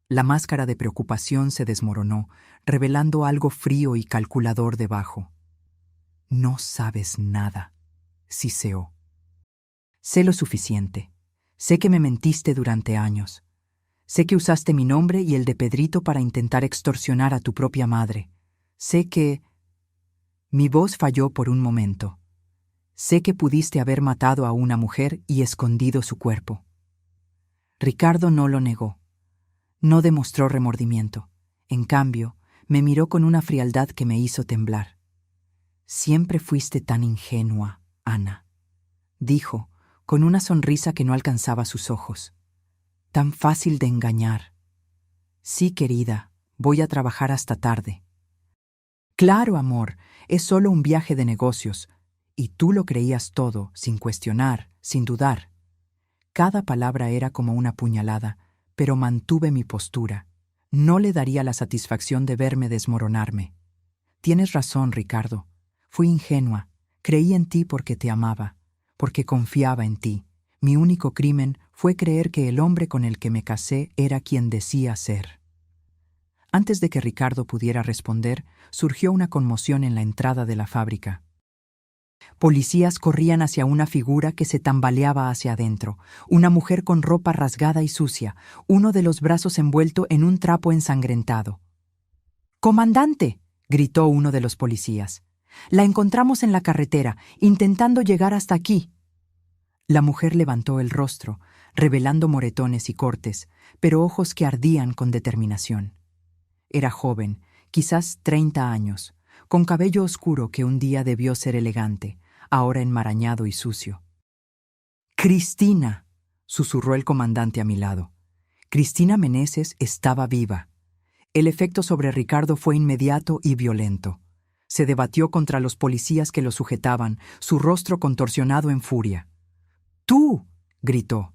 La máscara de preocupación se desmoronó, revelando algo frío y calculador debajo. No sabes nada, siseó. Sé lo suficiente. Sé que me mentiste durante años. Sé que usaste mi nombre y el de Pedrito para intentar extorsionar a tu propia madre. Sé que... Mi voz falló por un momento. Sé que pudiste haber matado a una mujer y escondido su cuerpo. Ricardo no lo negó. No demostró remordimiento. En cambio, me miró con una frialdad que me hizo temblar. Siempre fuiste tan ingenua, Ana, dijo, con una sonrisa que no alcanzaba sus ojos. Tan fácil de engañar. Sí, querida, voy a trabajar hasta tarde. Claro, amor, es solo un viaje de negocios, y tú lo creías todo, sin cuestionar, sin dudar. Cada palabra era como una puñalada, pero mantuve mi postura. No le daría la satisfacción de verme desmoronarme. Tienes razón, Ricardo. Fui ingenua. Creí en ti porque te amaba, porque confiaba en ti. Mi único crimen fue creer que el hombre con el que me casé era quien decía ser. Antes de que Ricardo pudiera responder, surgió una conmoción en la entrada de la fábrica. Policías corrían hacia una figura que se tambaleaba hacia adentro, una mujer con ropa rasgada y sucia, uno de los brazos envuelto en un trapo ensangrentado. «¡Comandante!», gritó uno de los policías. «La encontramos en la carretera, intentando llegar hasta aquí». La mujer levantó el rostro, revelando moretones y cortes, pero ojos que ardían con determinación. Era joven, quizás 30 años, con cabello oscuro que un día debió ser elegante, ahora enmarañado y sucio. «Cristina», susurró el comandante a mi lado. Cristina Meneses estaba viva. El efecto sobre Ricardo fue inmediato y violento. Se debatió contra los policías que lo sujetaban, su rostro contorsionado en furia. «¡Tú!», gritó.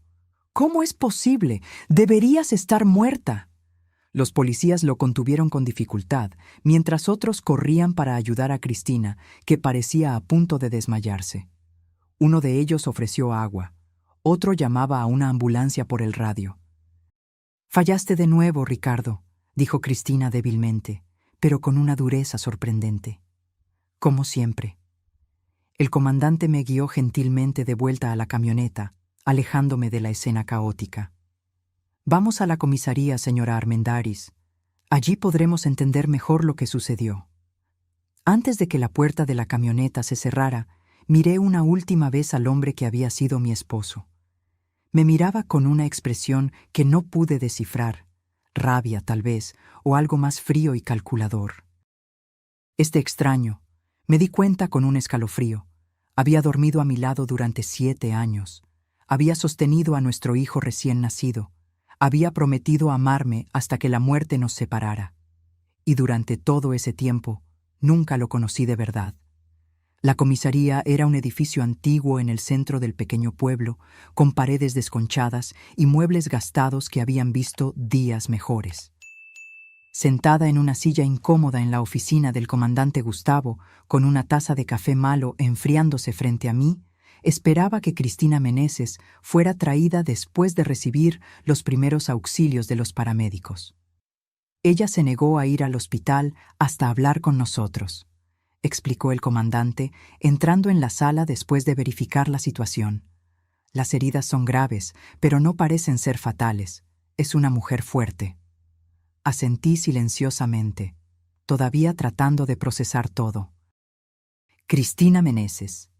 «¿Cómo es posible? Deberías estar muerta». Los policías lo contuvieron con dificultad, mientras otros corrían para ayudar a Cristina, que parecía a punto de desmayarse. Uno de ellos ofreció agua. Otro llamaba a una ambulancia por el radio. «Fallaste de nuevo, Ricardo», dijo Cristina débilmente, pero con una dureza sorprendente. «Como siempre». El comandante me guió gentilmente de vuelta a la camioneta, alejándome de la escena caótica. «Vamos a la comisaría, señora Armendáriz. Allí podremos entender mejor lo que sucedió». Antes de que la puerta de la camioneta se cerrara, miré una última vez al hombre que había sido mi esposo. Me miraba con una expresión que no pude descifrar, rabia tal vez, o algo más frío y calculador. Este extraño, me di cuenta con un escalofrío, había dormido a mi lado durante 7 años, había sostenido a nuestro hijo recién nacido, había prometido amarme hasta que la muerte nos separara. Y durante todo ese tiempo, nunca lo conocí de verdad. La comisaría era un edificio antiguo en el centro del pequeño pueblo, con paredes desconchadas y muebles gastados que habían visto días mejores. Sentada en una silla incómoda en la oficina del comandante Gustavo, con una taza de café malo enfriándose frente a mí, esperaba que Cristina Meneses fuera traída después de recibir los primeros auxilios de los paramédicos. Ella se negó a ir al hospital hasta hablar con nosotros, explicó el comandante, entrando en la sala después de verificar la situación. Las heridas son graves, pero no parecen ser fatales. Es una mujer fuerte. Asentí silenciosamente, todavía tratando de procesar todo. Cristina Meneses,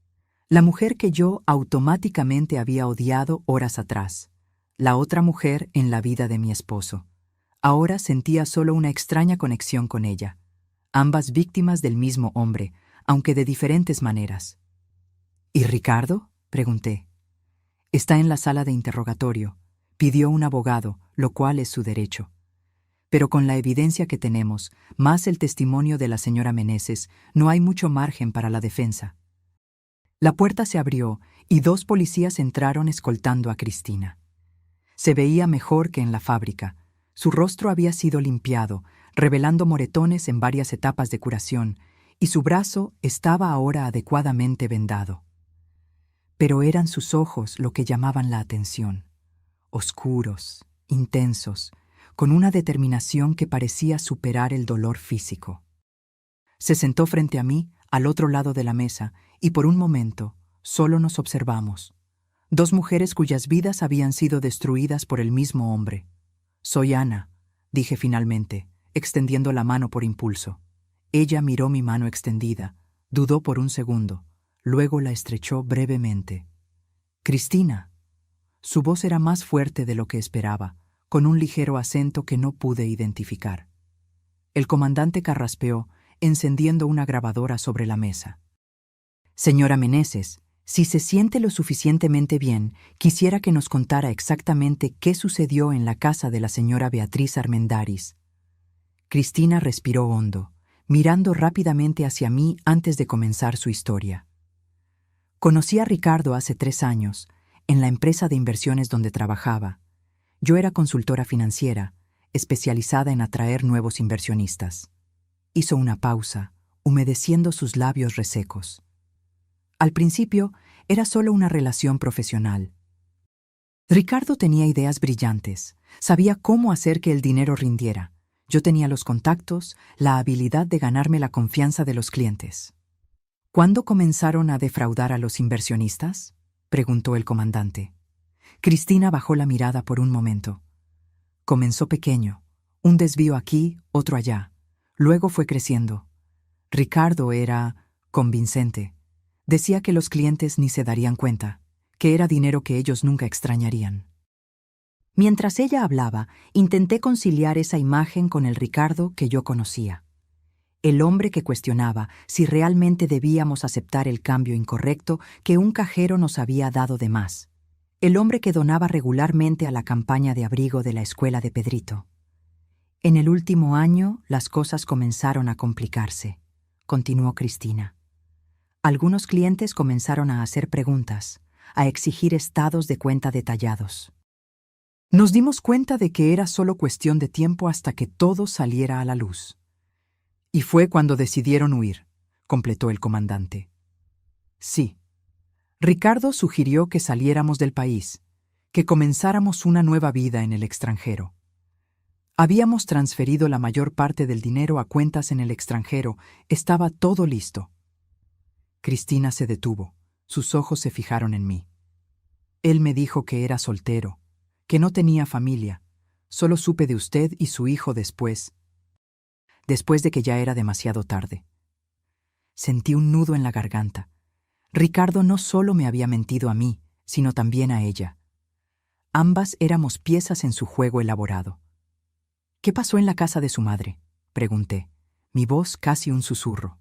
la mujer que yo automáticamente había odiado horas atrás, la otra mujer en la vida de mi esposo. Ahora sentía solo una extraña conexión con ella, ambas víctimas del mismo hombre, aunque de diferentes maneras. ¿Y Ricardo?, pregunté. Está en la sala de interrogatorio. Pidió un abogado, lo cual es su derecho. Pero con la evidencia que tenemos, más el testimonio de la señora Meneses, no hay mucho margen para la defensa. La puerta se abrió y 2 policías entraron escoltando a Cristina. Se veía mejor que en la fábrica. Su rostro había sido limpiado, revelando moretones en varias etapas de curación, y su brazo estaba ahora adecuadamente vendado. Pero eran sus ojos lo que llamaban la atención, oscuros, intensos, con una determinación que parecía superar el dolor físico. Se sentó frente a mí, al otro lado de la mesa, y por un momento solo nos observamos. 2 mujeres cuyas vidas habían sido destruidas por el mismo hombre. «Soy Ana», dije finalmente, extendiendo la mano por impulso. Ella miró mi mano extendida, dudó por un segundo, luego la estrechó brevemente. «Cristina». Su voz era más fuerte de lo que esperaba, con un ligero acento que no pude identificar. El comandante carraspeó, encendiendo una grabadora sobre la mesa. «Señora Meneses, si se siente lo suficientemente bien, quisiera que nos contara exactamente qué sucedió en la casa de la señora Beatriz Armendáriz». Cristina respiró hondo, mirando rápidamente hacia mí antes de comenzar su historia. «Conocí a Ricardo hace 3 años, en la empresa de inversiones donde trabajaba. Yo era consultora financiera, especializada en atraer nuevos inversionistas». Hizo una pausa, humedeciendo sus labios resecos. Al principio, era solo una relación profesional. Ricardo tenía ideas brillantes, sabía cómo hacer que el dinero rindiera. Yo tenía los contactos, la habilidad de ganarme la confianza de los clientes. ¿Cuándo comenzaron a defraudar a los inversionistas?, preguntó el comandante. Cristina bajó la mirada por un momento. Comenzó pequeño, un desvío aquí, otro allá. Luego fue creciendo. Ricardo era convincente. Decía que los clientes ni se darían cuenta, que era dinero que ellos nunca extrañarían. Mientras ella hablaba, intenté conciliar esa imagen con el Ricardo que yo conocía. El hombre que cuestionaba si realmente debíamos aceptar el cambio incorrecto que un cajero nos había dado de más. El hombre que donaba regularmente a la campaña de abrigo de la escuela de Pedrito. En el último año, las cosas comenzaron a complicarse, continuó Cristina. Algunos clientes comenzaron a hacer preguntas, a exigir estados de cuenta detallados. Nos dimos cuenta de que era solo cuestión de tiempo hasta que todo saliera a la luz. Y fue cuando decidieron huir, completó el comandante. Sí. Ricardo sugirió que saliéramos del país, que comenzáramos una nueva vida en el extranjero. Habíamos transferido la mayor parte del dinero a cuentas en el extranjero, estaba todo listo. Cristina se detuvo, sus ojos se fijaron en mí. Él me dijo que era soltero, que no tenía familia, solo supe de usted y su hijo después de que ya era demasiado tarde. Sentí un nudo en la garganta. Ricardo no solo me había mentido a mí, sino también a ella. Ambas éramos piezas en su juego elaborado. ¿Qué pasó en la casa de su madre?, pregunté, mi voz casi un susurro.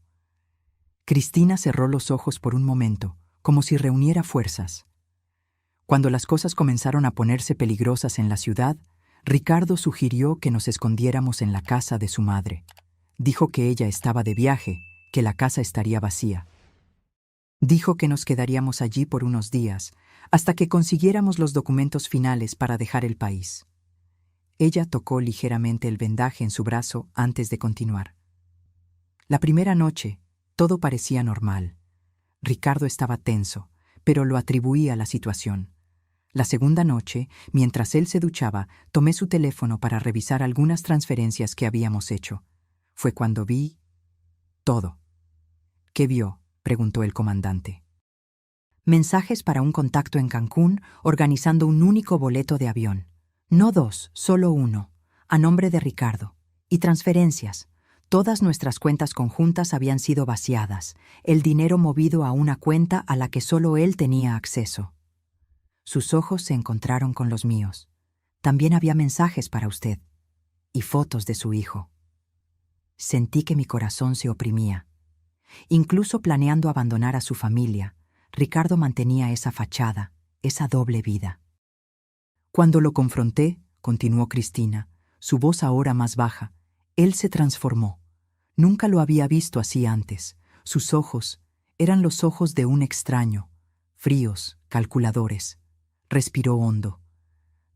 Cristina cerró los ojos por un momento, como si reuniera fuerzas. Cuando las cosas comenzaron a ponerse peligrosas en la ciudad, Ricardo sugirió que nos escondiéramos en la casa de su madre. Dijo que ella estaba de viaje, que la casa estaría vacía. Dijo que nos quedaríamos allí por unos días, hasta que consiguiéramos los documentos finales para dejar el país. Ella tocó ligeramente el vendaje en su brazo antes de continuar. La primera noche, todo parecía normal. Ricardo estaba tenso, pero lo atribuía a la situación. La segunda noche, mientras él se duchaba, tomé su teléfono para revisar algunas transferencias que habíamos hecho. Fue cuando vi todo. ¿Qué vio?, preguntó el comandante. Mensajes para un contacto en Cancún organizando un único boleto de avión. No 2, solo 1, a nombre de Ricardo. Y transferencias. Todas nuestras cuentas conjuntas habían sido vaciadas, el dinero movido a una cuenta a la que solo él tenía acceso. Sus ojos se encontraron con los míos. También había mensajes para usted y fotos de su hijo. Sentí que mi corazón se oprimía. Incluso planeando abandonar a su familia, Ricardo mantenía esa fachada, esa doble vida. Cuando lo confronté, continuó Cristina, su voz ahora más baja, él se transformó. Nunca lo había visto así antes. Sus ojos eran los ojos de un extraño, fríos, calculadores. Respiró hondo.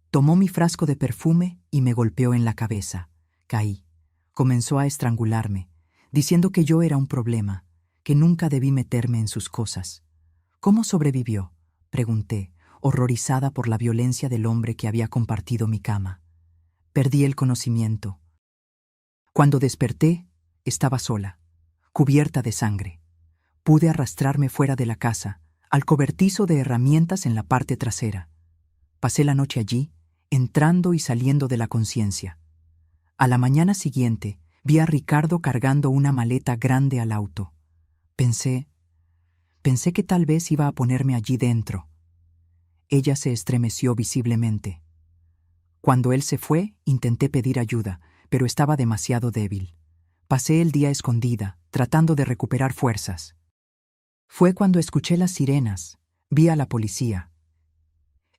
Tomó mi frasco de perfume y me golpeó en la cabeza. Caí. Comenzó a estrangularme, diciendo que yo era un problema, que nunca debí meterme en sus cosas. ¿Cómo sobrevivió?, pregunté, horrorizada por la violencia del hombre que había compartido mi cama. Perdí el conocimiento. Cuando desperté, estaba sola, cubierta de sangre. Pude arrastrarme fuera de la casa, al cobertizo de herramientas en la parte trasera. Pasé la noche allí, entrando y saliendo de la conciencia. A la mañana siguiente, vi a Ricardo cargando una maleta grande al auto. Pensé que tal vez iba a ponerme allí dentro. Ella se estremeció visiblemente. Cuando él se fue, intenté pedir ayuda, pero estaba demasiado débil. Pasé el día escondida, tratando de recuperar fuerzas. Fue cuando escuché las sirenas, vi a la policía.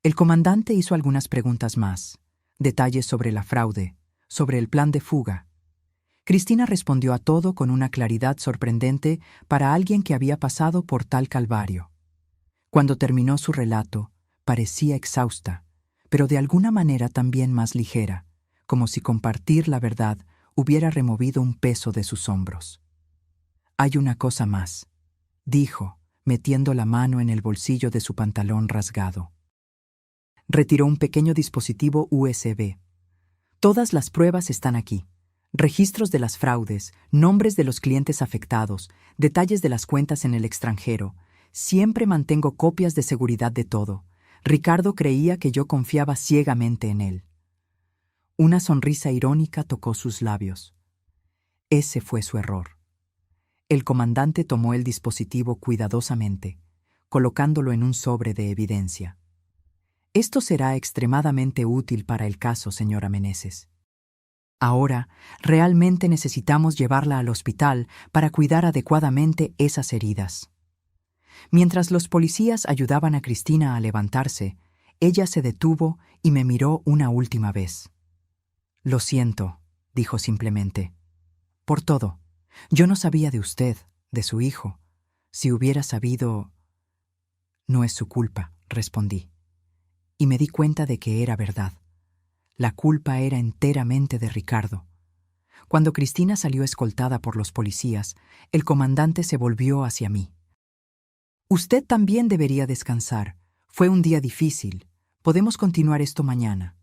El comandante hizo algunas preguntas más, detalles sobre la fraude, sobre el plan de fuga. Cristina respondió a todo con una claridad sorprendente para alguien que había pasado por tal calvario. Cuando terminó su relato, parecía exhausta, pero de alguna manera también más ligera, como si compartir la verdad hubiera removido un peso de sus hombros. «Hay una cosa más», dijo, metiendo la mano en el bolsillo de su pantalón rasgado. Retiró un pequeño dispositivo USB. «Todas las pruebas están aquí. Registros de las fraudes, nombres de los clientes afectados, detalles de las cuentas en el extranjero. Siempre mantengo copias de seguridad de todo». Ricardo creía que yo confiaba ciegamente en él. Una sonrisa irónica tocó sus labios. Ese fue su error. El comandante tomó el dispositivo cuidadosamente, colocándolo en un sobre de evidencia. «Esto será extremadamente útil para el caso, señora Meneses. Ahora, realmente necesitamos llevarla al hospital para cuidar adecuadamente esas heridas». Mientras los policías ayudaban a Cristina a levantarse, ella se detuvo y me miró una última vez. «Lo siento», dijo simplemente. «Por todo. Yo no sabía de usted, de su hijo. Si hubiera sabido...» «No es su culpa», respondí. Y me di cuenta de que era verdad. La culpa era enteramente de Ricardo. Cuando Cristina salió escoltada por los policías, el comandante se volvió hacia mí. «Usted también debería descansar. Fue un día difícil. Podemos continuar esto mañana».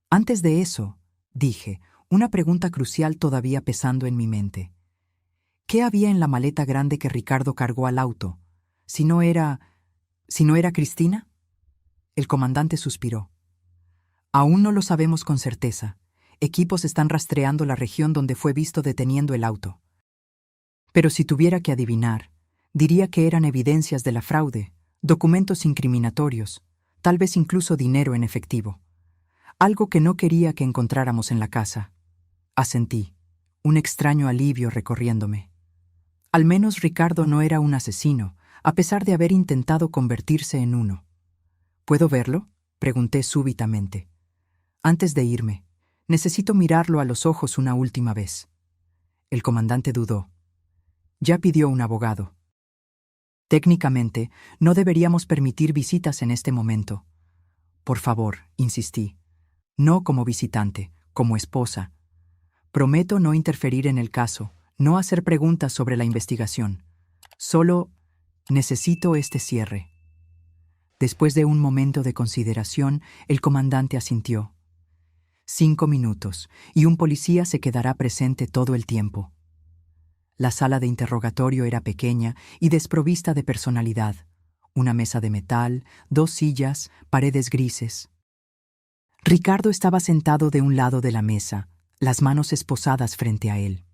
Antes de eso, dije, una pregunta crucial todavía pesando en mi mente. ¿Qué había en la maleta grande que Ricardo cargó al auto? ¿Si no era Cristina? El comandante suspiró. «Aún no lo sabemos con certeza. Equipos están rastreando la región donde fue visto deteniendo el auto. Pero si tuviera que adivinar, diría que eran evidencias de la fraude, documentos incriminatorios, tal vez incluso dinero en efectivo. Algo que no quería que encontráramos en la casa». Asentí, un extraño alivio recorriéndome. Al menos Ricardo no era un asesino, a pesar de haber intentado convertirse en uno. «¿Puedo verlo?», pregunté súbitamente. «Antes de irme, necesito mirarlo a los ojos una última vez». El comandante dudó. «Ya pidió un abogado». «Técnicamente, no deberíamos permitir visitas en este momento». «Por favor», insistí. «No como visitante, como esposa. Prometo no interferir en el caso, no hacer preguntas sobre la investigación. Solo necesito este cierre». Después de un momento de consideración, el comandante asintió. 5 minutos, y un policía se quedará presente todo el tiempo. La sala de interrogatorio era pequeña y desprovista de personalidad. Una mesa de metal, 2 sillas, paredes grises. Ricardo estaba sentado de un lado de la mesa, las manos esposadas frente a él.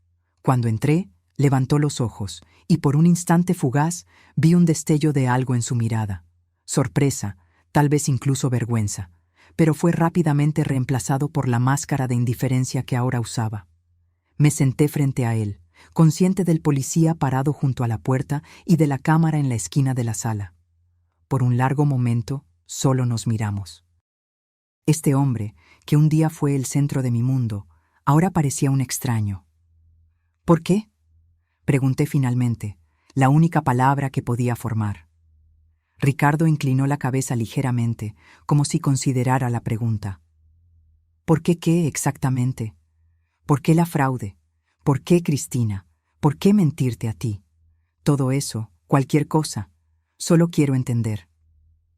Cuando entré, levantó los ojos, y por un instante fugaz vi un destello de algo en su mirada. Sorpresa, tal vez incluso vergüenza, pero fue rápidamente reemplazado por la máscara de indiferencia que ahora usaba. Me senté frente a él, consciente del policía parado junto a la puerta y de la cámara en la esquina de la sala. Por un largo momento, solo nos miramos. Este hombre, que un día fue el centro de mi mundo, ahora parecía un extraño. ¿Por qué?, pregunté finalmente, la única palabra que podía formar. Ricardo inclinó la cabeza ligeramente, como si considerara la pregunta. ¿Por qué exactamente? ¿Por qué la fraude? ¿Por qué Cristina? ¿Por qué mentirte a ti? Todo eso, cualquier cosa. Solo quiero entender.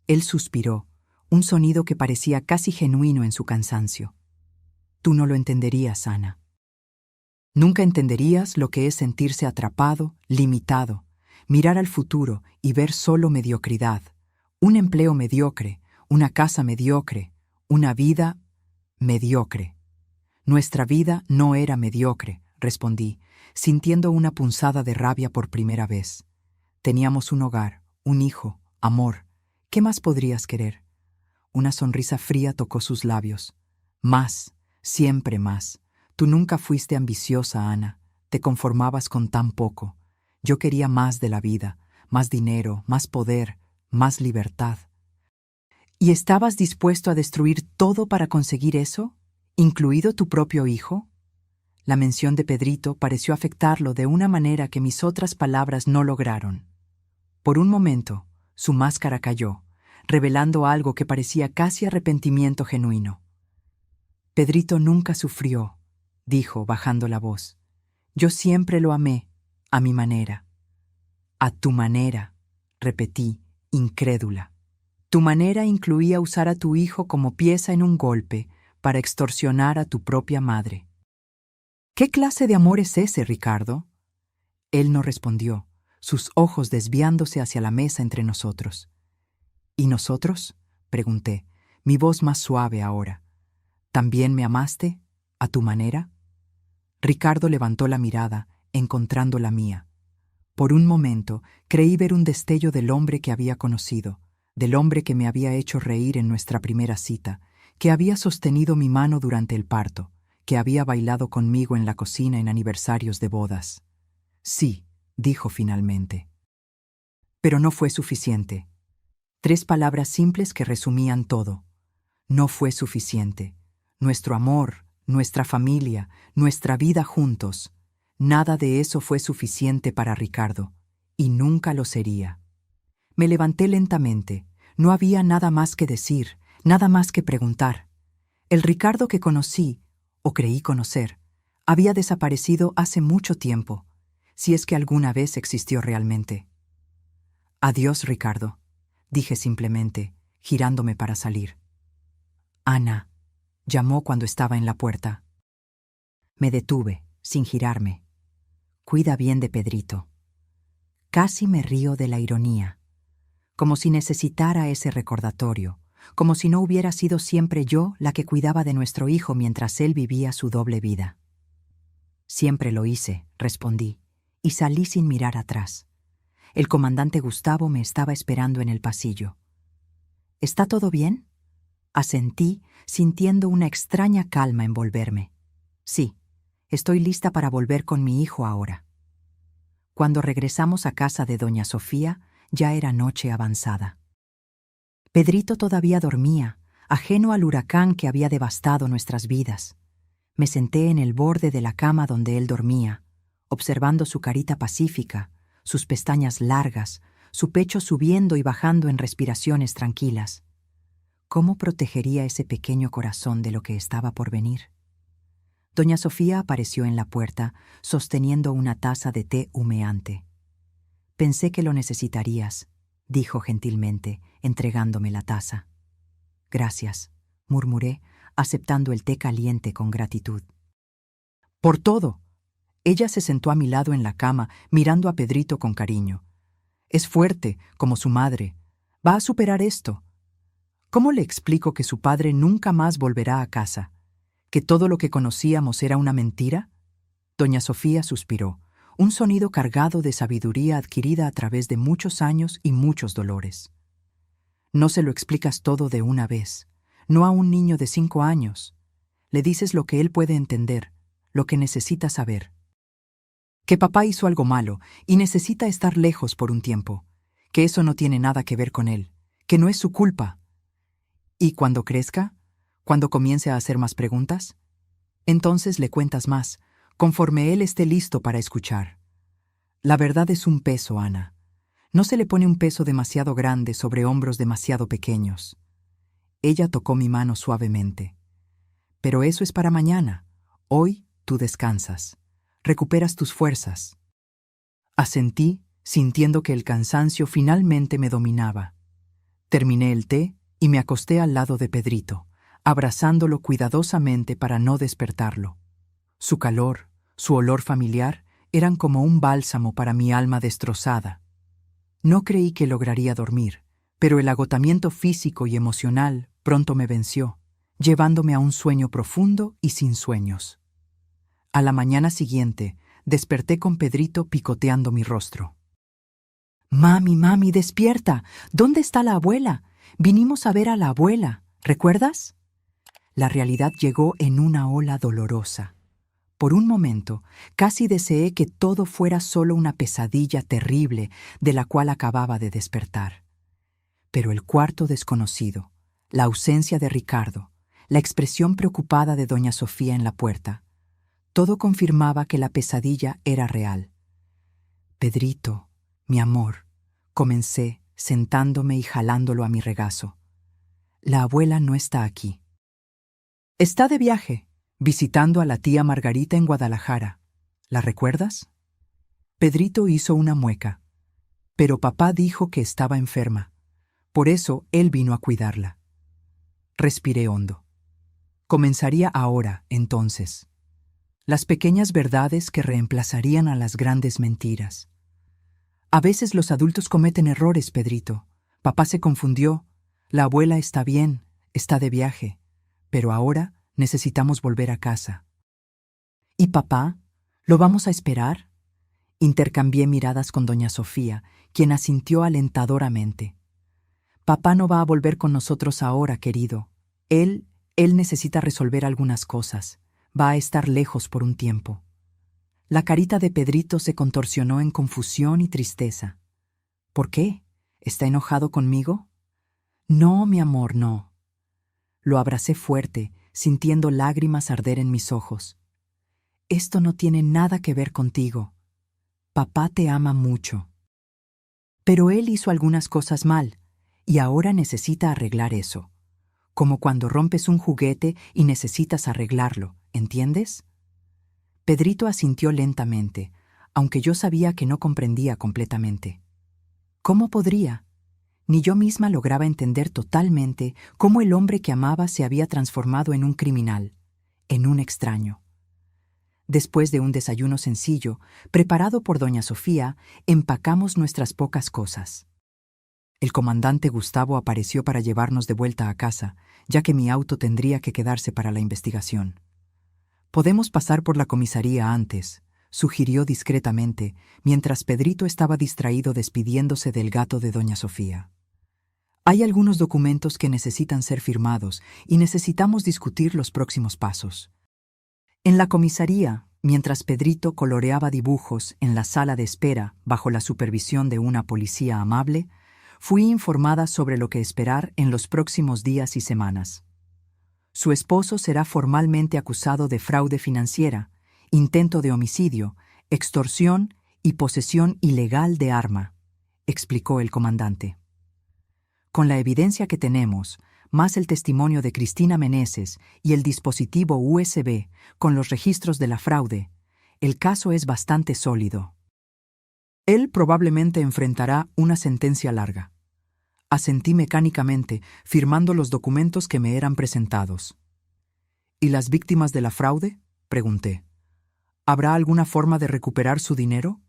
Él suspiró, un sonido que parecía casi genuino en su cansancio. Tú no lo entenderías, Ana. Nunca entenderías lo que es sentirse atrapado, limitado, mirar al futuro y ver solo mediocridad, un empleo mediocre, una casa mediocre, una vida mediocre. Nuestra vida no era mediocre, respondí, sintiendo una punzada de rabia por primera vez. Teníamos un hogar, un hijo, amor. ¿Qué más podrías querer? Una sonrisa fría tocó sus labios. Más, siempre más. Tú nunca fuiste ambiciosa, Ana. Te conformabas con tan poco. Yo quería más de la vida, más dinero, más poder, más libertad. ¿Y estabas dispuesto a destruir todo para conseguir eso? ¿Incluido tu propio hijo? La mención de Pedrito pareció afectarlo de una manera que mis otras palabras no lograron. Por un momento, su máscara cayó, revelando algo que parecía casi arrepentimiento genuino. Pedrito nunca sufrió, dijo, bajando la voz. Yo siempre lo amé, a mi manera. A tu manera, repetí, incrédula. Tu manera incluía usar a tu hijo como pieza en un golpe para extorsionar a tu propia madre. ¿Qué clase de amor es ese, Ricardo? Él no respondió, sus ojos desviándose hacia la mesa entre nosotros. ¿Y nosotros?, pregunté, mi voz más suave ahora. ¿También me amaste, a tu manera? Ricardo levantó la mirada, encontrando la mía. Por un momento creí ver un destello del hombre que había conocido, del hombre que me había hecho reír en nuestra primera cita, que había sostenido mi mano durante el parto, que había bailado conmigo en la cocina en aniversarios de bodas. Sí, dijo finalmente. Pero no fue suficiente. 3 palabras simples que resumían todo. No fue suficiente. Nuestro amor, nuestra familia, nuestra vida juntos, nada de eso fue suficiente para Ricardo, y nunca lo sería. Me levanté lentamente. No había nada más que decir, nada más que preguntar. El Ricardo que conocí, o creí conocer, había desaparecido hace mucho tiempo, si es que alguna vez existió realmente. Adiós, Ricardo, dije simplemente, girándome para salir. Ana, llamó cuando estaba en la puerta. Me detuve, sin girarme. Cuida bien de Pedrito. Casi me río de la ironía, como si necesitara ese recordatorio, como si no hubiera sido siempre yo la que cuidaba de nuestro hijo mientras él vivía su doble vida. Siempre lo hice, respondí, y salí sin mirar atrás. El comandante Gustavo me estaba esperando en el pasillo. ¿Está todo bien?, asentí, sintiendo una extraña calma envolverme. Sí, estoy lista para volver con mi hijo ahora. Cuando regresamos a casa de doña Sofía, ya era noche avanzada. Pedrito todavía dormía, ajeno al huracán que había devastado nuestras vidas. Me senté en el borde de la cama donde él dormía, observando su carita pacífica, sus pestañas largas, su pecho subiendo y bajando en respiraciones tranquilas. ¿Cómo protegería ese pequeño corazón de lo que estaba por venir? Doña Sofía apareció en la puerta, sosteniendo una taza de té humeante. Pensé que lo necesitarías, dijo gentilmente, entregándome la taza. Gracias, murmuré, aceptando el té caliente con gratitud. Por todo. Ella se sentó a mi lado en la cama, mirando a Pedrito con cariño. Es fuerte, como su madre. Va a superar esto. ¿Cómo le explico que su padre nunca más volverá a casa? ¿Que todo lo que conocíamos era una mentira? Doña Sofía suspiró, un sonido cargado de sabiduría adquirida a través de muchos años y muchos dolores. No se lo explicas todo de una vez, no a un niño de 5 años. Le dices lo que él puede entender, lo que necesita saber. Que papá hizo algo malo y necesita estar lejos por un tiempo, que eso no tiene nada que ver con él, que no es su culpa. Y cuando crezca, cuando comience a hacer más preguntas, entonces le cuentas más, conforme él esté listo para escuchar. La verdad es un peso, Ana. No se le pone un peso demasiado grande sobre hombros demasiado pequeños. Ella tocó mi mano suavemente. Pero eso es para mañana. Hoy tú descansas. Recuperas tus fuerzas. Asentí, sintiendo que el cansancio finalmente me dominaba. Terminé el té y me acosté al lado de Pedrito, abrazándolo cuidadosamente para no despertarlo. Su calor, su olor familiar, eran como un bálsamo para mi alma destrozada. No creí que lograría dormir, pero el agotamiento físico y emocional pronto me venció, llevándome a un sueño profundo y sin sueños. A la mañana siguiente, desperté con Pedrito picoteando mi rostro. «Mami, mami, despierta. ¿Dónde está la abuela? Vinimos a ver a la abuela. ¿Recuerdas?» La realidad llegó en una ola dolorosa. Por un momento, casi deseé que todo fuera solo una pesadilla terrible de la cual acababa de despertar. Pero el cuarto desconocido, la ausencia de Ricardo, la expresión preocupada de doña Sofía en la puerta, todo confirmaba que la pesadilla era real. «Pedrito, mi amor», comencé, sentándome y jalándolo a mi regazo. «La abuela no está aquí. Está de viaje, visitando a la tía Margarita en Guadalajara. ¿La recuerdas?» Pedrito hizo una mueca. «Pero papá dijo que estaba enferma. Por eso él vino a cuidarla». Respiré hondo. Comenzaría ahora, entonces. Las pequeñas verdades que reemplazarían a las grandes mentiras. A veces los adultos cometen errores, Pedrito. Papá se confundió. La abuela está bien, está de viaje. Pero ahora necesitamos volver a casa. ¿Y papá? ¿Lo vamos a esperar? Intercambié miradas con doña Sofía, quien asintió alentadoramente. Papá no va a volver con nosotros ahora, querido. Él necesita resolver algunas cosas. Va a estar lejos por un tiempo. La carita de Pedrito se contorsionó en confusión y tristeza. ¿Por qué? ¿Está enojado conmigo? No, mi amor, no. Lo abracé fuerte, sintiendo lágrimas arder en mis ojos. Esto no tiene nada que ver contigo. Papá te ama mucho. Pero él hizo algunas cosas mal, y ahora necesita arreglar eso. Como cuando rompes un juguete y necesitas arreglarlo, ¿entiendes? Pedrito asintió lentamente, aunque yo sabía que no comprendía completamente. ¿Cómo podría? Ni yo misma lograba entender totalmente cómo el hombre que amaba se había transformado en un criminal, en un extraño. Después de un desayuno sencillo, preparado por doña Sofía, empacamos nuestras pocas cosas. El comandante Gustavo apareció para llevarnos de vuelta a casa, ya que mi auto tendría que quedarse para la investigación. «Podemos pasar por la comisaría antes», sugirió discretamente, mientras Pedrito estaba distraído despidiéndose del gato de doña Sofía. «Hay algunos documentos que necesitan ser firmados y necesitamos discutir los próximos pasos». En la comisaría, mientras Pedrito coloreaba dibujos en la sala de espera bajo la supervisión de una policía amable, fui informada sobre lo que esperar en los próximos días y semanas. Su esposo será formalmente acusado de fraude financiera, intento de homicidio, extorsión y posesión ilegal de arma, explicó el comandante. Con la evidencia que tenemos, más el testimonio de Cristina Meneses y el dispositivo USB con los registros de la fraude, el caso es bastante sólido. Él probablemente enfrentará una sentencia larga. Asentí mecánicamente, firmando los documentos que me eran presentados. ¿Y las víctimas de la fraude?, pregunté. ¿Habrá alguna forma de recuperar su dinero?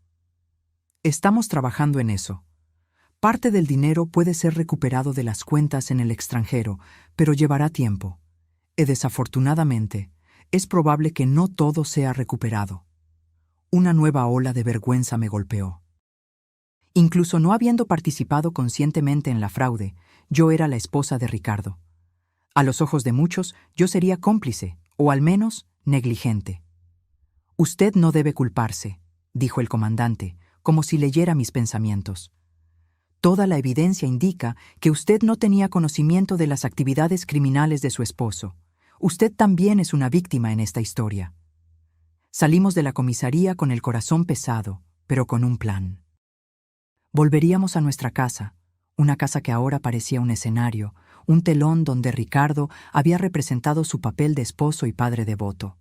Estamos trabajando en eso. Parte del dinero puede ser recuperado de las cuentas en el extranjero, pero llevará tiempo. Y desafortunadamente, es probable que no todo sea recuperado. Una nueva ola de vergüenza me golpeó. Incluso no habiendo participado conscientemente en la fraude, Yo era la esposa de Ricardo. A los ojos de muchos, yo sería cómplice, o al menos negligente. Usted no debe culparse, dijo el comandante, como si leyera mis pensamientos. Toda la evidencia indica que usted no tenía conocimiento de las actividades criminales de su esposo. Usted también es una víctima en esta historia. Salimos de la comisaría con el corazón pesado, pero con un plan. Volveríamos a nuestra casa, una casa que ahora parecía un escenario, un telón donde Ricardo había representado su papel de esposo y padre devoto.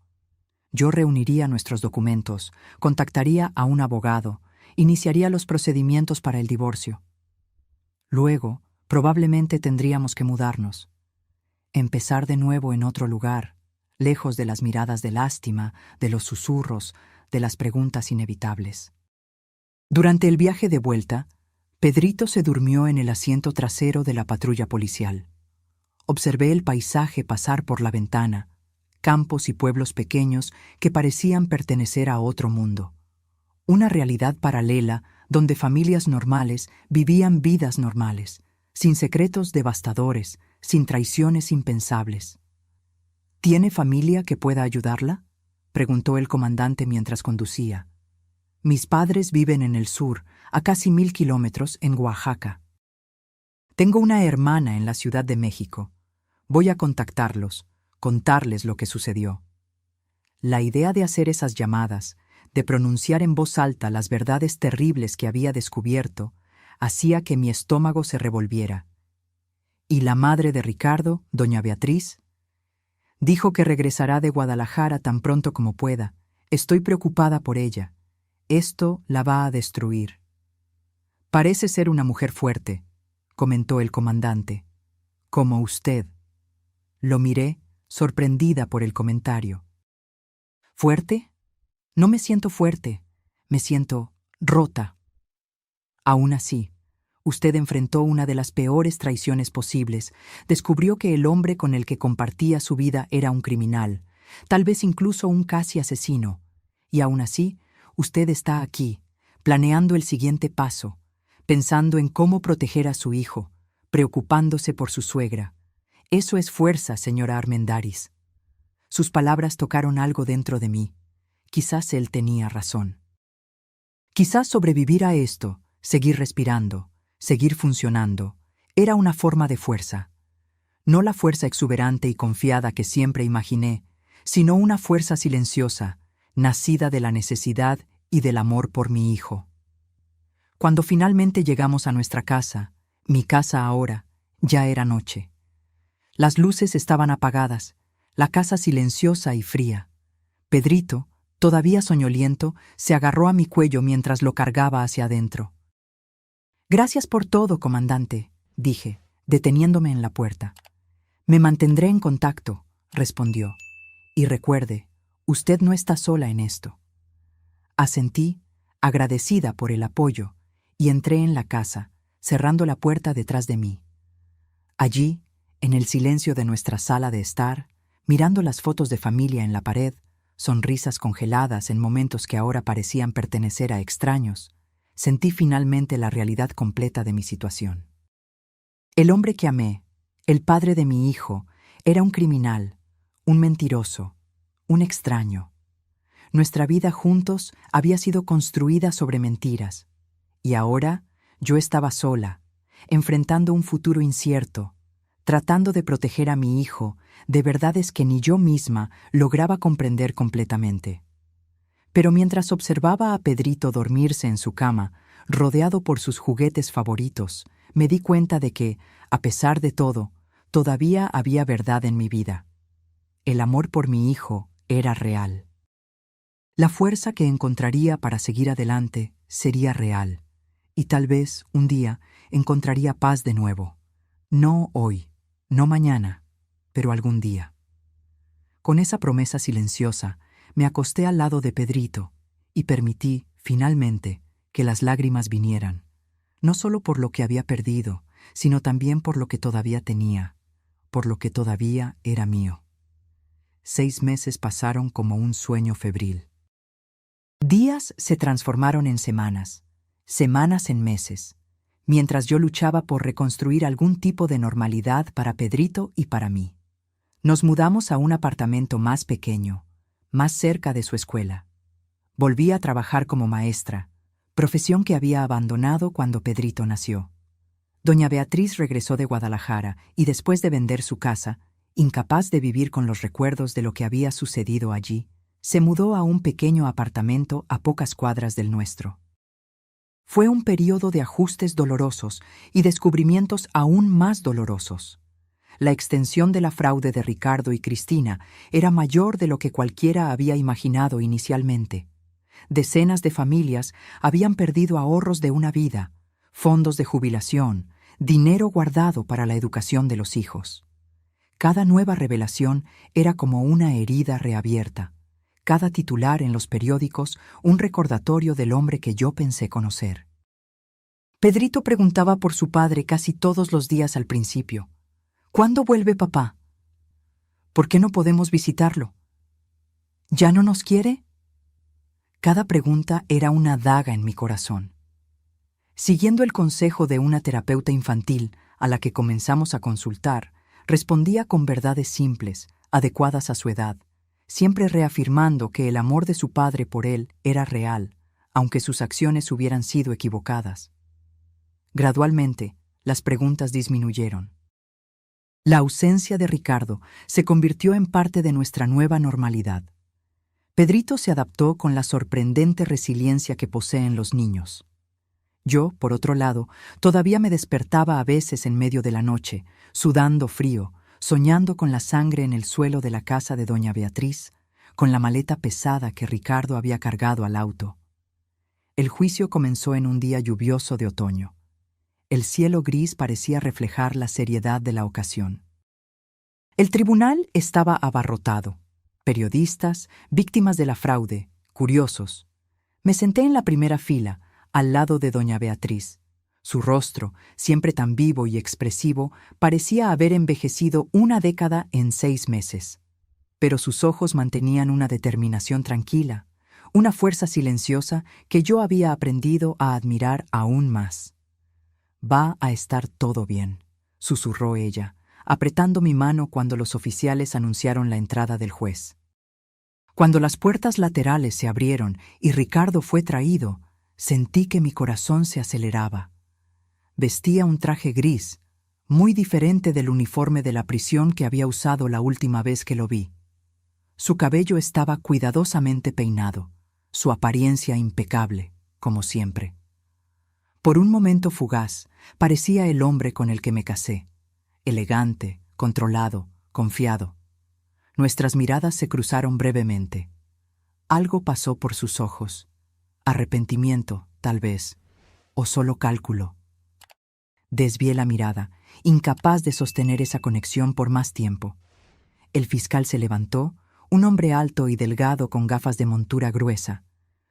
Yo reuniría nuestros documentos, contactaría a un abogado, iniciaría los procedimientos para el divorcio. Luego, probablemente tendríamos que mudarnos. Empezar de nuevo en otro lugar, lejos de las miradas de lástima, de los susurros, de las preguntas inevitables. Durante el viaje de vuelta, Pedrito se durmió en el asiento trasero de la patrulla policial. Observé el paisaje pasar por la ventana, campos y pueblos pequeños que parecían pertenecer a otro mundo. Una realidad paralela donde familias normales vivían vidas normales, sin secretos devastadores, sin traiciones impensables. ¿Tiene familia que pueda ayudarla?, preguntó el comandante mientras conducía. Mis padres viven en el sur, a casi 1000 kilómetros, en Oaxaca. Tengo una hermana en la Ciudad de México. Voy a contactarlos, contarles lo que sucedió. La idea de hacer esas llamadas, de pronunciar en voz alta las verdades terribles que había descubierto, hacía que mi estómago se revolviera. ¿Y la madre de Ricardo, doña Beatriz? Dijo que regresará de Guadalajara tan pronto como pueda. Estoy preocupada por ella. Esto la va a destruir. Parece ser una mujer fuerte, comentó el comandante. Como usted. Lo miré, sorprendida por el comentario. ¿Fuerte? No me siento fuerte, me siento rota. Aún así, usted enfrentó una de las peores traiciones posibles, descubrió que el hombre con el que compartía su vida era un criminal, tal vez incluso un casi asesino, y aún así, usted está aquí, planeando el siguiente paso, pensando en cómo proteger a su hijo, preocupándose por su suegra. Eso es fuerza, señora Armendáriz. Sus palabras tocaron algo dentro de mí. Quizás él tenía razón. Quizás sobrevivir a esto, seguir respirando, seguir funcionando, era una forma de fuerza. No la fuerza exuberante y confiada que siempre imaginé, sino una fuerza silenciosa, nacida de la necesidad y del amor por mi hijo. Cuando finalmente llegamos a nuestra casa, mi casa ahora, ya era noche. Las luces estaban apagadas, la casa silenciosa y fría. Pedrito, todavía soñoliento, se agarró a mi cuello mientras lo cargaba hacia adentro. Gracias por todo, comandante, dije, deteniéndome en la puerta. Me mantendré en contacto, respondió. Y recuerde, usted no está sola en esto. Asentí, agradecida por el apoyo, y entré en la casa, cerrando la puerta detrás de mí. Allí, en el silencio de nuestra sala de estar, mirando las fotos de familia en la pared, sonrisas congeladas en momentos que ahora parecían pertenecer a extraños, sentí finalmente la realidad completa de mi situación. El hombre que amé, el padre de mi hijo, era un criminal, un mentiroso, un extraño. Nuestra vida juntos había sido construida sobre mentiras, y ahora yo estaba sola, enfrentando un futuro incierto, tratando de proteger a mi hijo de verdades que ni yo misma lograba comprender completamente. Pero mientras observaba a Pedrito dormirse en su cama, rodeado por sus juguetes favoritos, me di cuenta de que, a pesar de todo, todavía había verdad en mi vida. El amor por mi hijo era real. La fuerza que encontraría para seguir adelante sería real, y tal vez, un día, encontraría paz de nuevo. No hoy, no mañana, pero algún día. Con esa promesa silenciosa, me acosté al lado de Pedrito y permití, finalmente, que las lágrimas vinieran, no solo por lo que había perdido, sino también por lo que todavía tenía, por lo que todavía era mío. 6 meses pasaron como un sueño febril. Días se transformaron en semanas, semanas en meses, mientras yo luchaba por reconstruir algún tipo de normalidad para Pedrito y para mí. Nos mudamos a un apartamento más pequeño, más cerca de su escuela. Volví a trabajar como maestra, profesión que había abandonado cuando Pedrito nació. Doña Beatriz regresó de Guadalajara y después de vender su casa, incapaz de vivir con los recuerdos de lo que había sucedido allí, se mudó a un pequeño apartamento a pocas cuadras del nuestro. Fue un período de ajustes dolorosos y descubrimientos aún más dolorosos. La extensión de la fraude de Ricardo y Cristina era mayor de lo que cualquiera había imaginado inicialmente. Decenas de familias habían perdido ahorros de una vida, fondos de jubilación, dinero guardado para la educación de los hijos. Cada nueva revelación era como una herida reabierta. Cada titular en los periódicos un recordatorio del hombre que yo pensé conocer. Pedrito preguntaba por su padre casi todos los días al principio. ¿Cuándo vuelve papá? ¿Por qué no podemos visitarlo? ¿Ya no nos quiere? Cada pregunta era una daga en mi corazón. Siguiendo el consejo de una terapeuta infantil a la que comenzamos a consultar, respondía con verdades simples, adecuadas a su edad, siempre reafirmando que el amor de su padre por él era real, aunque sus acciones hubieran sido equivocadas. Gradualmente, las preguntas disminuyeron. La ausencia de Ricardo se convirtió en parte de nuestra nueva normalidad. Pedrito se adaptó con la sorprendente resiliencia que poseen los niños. Yo, por otro lado, todavía me despertaba a veces en medio de la noche, sudando frío, soñando con la sangre en el suelo de la casa de doña Beatriz, con la maleta pesada que Ricardo había cargado al auto. El juicio comenzó en un día lluvioso de otoño. El cielo gris parecía reflejar la seriedad de la ocasión. El tribunal estaba abarrotado. Periodistas, víctimas de la fraude, curiosos. Me senté en la primera fila, al lado de doña Beatriz. Su rostro, siempre tan vivo y expresivo, parecía haber envejecido una década en 6 meses. Pero sus ojos mantenían una determinación tranquila, una fuerza silenciosa que yo había aprendido a admirar aún más. «Va a estar todo bien», susurró ella, apretando mi mano cuando los oficiales anunciaron la entrada del juez. Cuando las puertas laterales se abrieron y Ricardo fue traído, sentí que mi corazón se aceleraba. Vestía un traje gris, muy diferente del uniforme de la prisión que había usado la última vez que lo vi. Su cabello estaba cuidadosamente peinado, su apariencia impecable, como siempre. Por un momento fugaz, parecía el hombre con el que me casé, elegante, controlado, confiado. Nuestras miradas se cruzaron brevemente. Algo pasó por sus ojos. Arrepentimiento, tal vez, o solo cálculo. Desvié la mirada, incapaz de sostener esa conexión por más tiempo. El fiscal se levantó, un hombre alto y delgado con gafas de montura gruesa.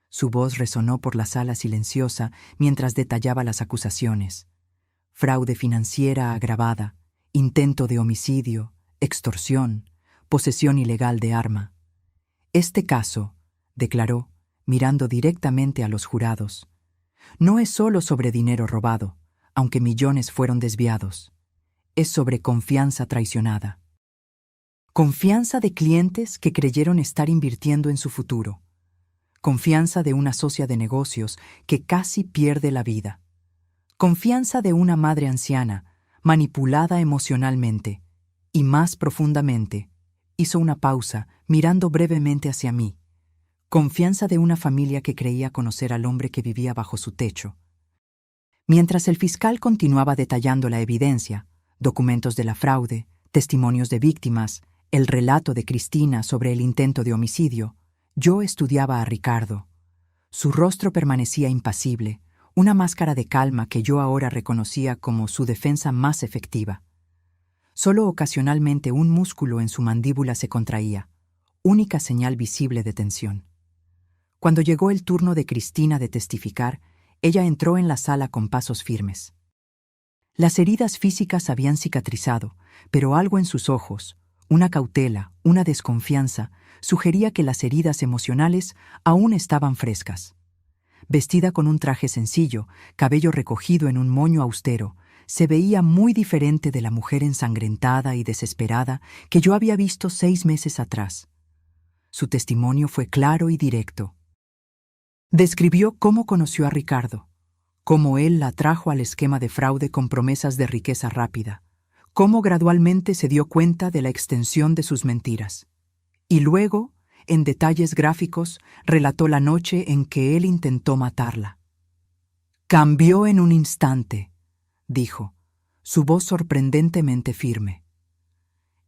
Su voz resonó por la sala silenciosa mientras detallaba las acusaciones. Fraude financiera agravada, intento de homicidio, extorsión, posesión ilegal de arma. Este caso, declaró, mirando directamente a los jurados, no es solo sobre dinero robado, aunque millones fueron desviados. Es sobre confianza traicionada. Confianza de clientes que creyeron estar invirtiendo en su futuro. Confianza de una socia de negocios que casi pierde la vida. Confianza de una madre anciana, manipulada emocionalmente. Y más profundamente, hizo una pausa, mirando brevemente hacia mí. Confianza de una familia que creía conocer al hombre que vivía bajo su techo. Mientras el fiscal continuaba detallando la evidencia, documentos de la fraude, testimonios de víctimas, el relato de Cristina sobre el intento de homicidio, yo estudiaba a Ricardo. Su rostro permanecía impasible, una máscara de calma que yo ahora reconocía como su defensa más efectiva. Solo ocasionalmente un músculo en su mandíbula se contraía, única señal visible de tensión. Cuando llegó el turno de Cristina de testificar, ella entró en la sala con pasos firmes. Las heridas físicas habían cicatrizado, pero algo en sus ojos, una cautela, una desconfianza, sugería que las heridas emocionales aún estaban frescas. Vestida con un traje sencillo, cabello recogido en un moño austero, se veía muy diferente de la mujer ensangrentada y desesperada que yo había visto 6 meses atrás. Su testimonio fue claro y directo. Describió cómo conoció a Ricardo, cómo él la trajo al esquema de fraude con promesas de riqueza rápida, cómo gradualmente se dio cuenta de la extensión de sus mentiras. Y luego, en detalles gráficos, relató la noche en que él intentó matarla. Cambió en un instante, dijo, su voz sorprendentemente firme.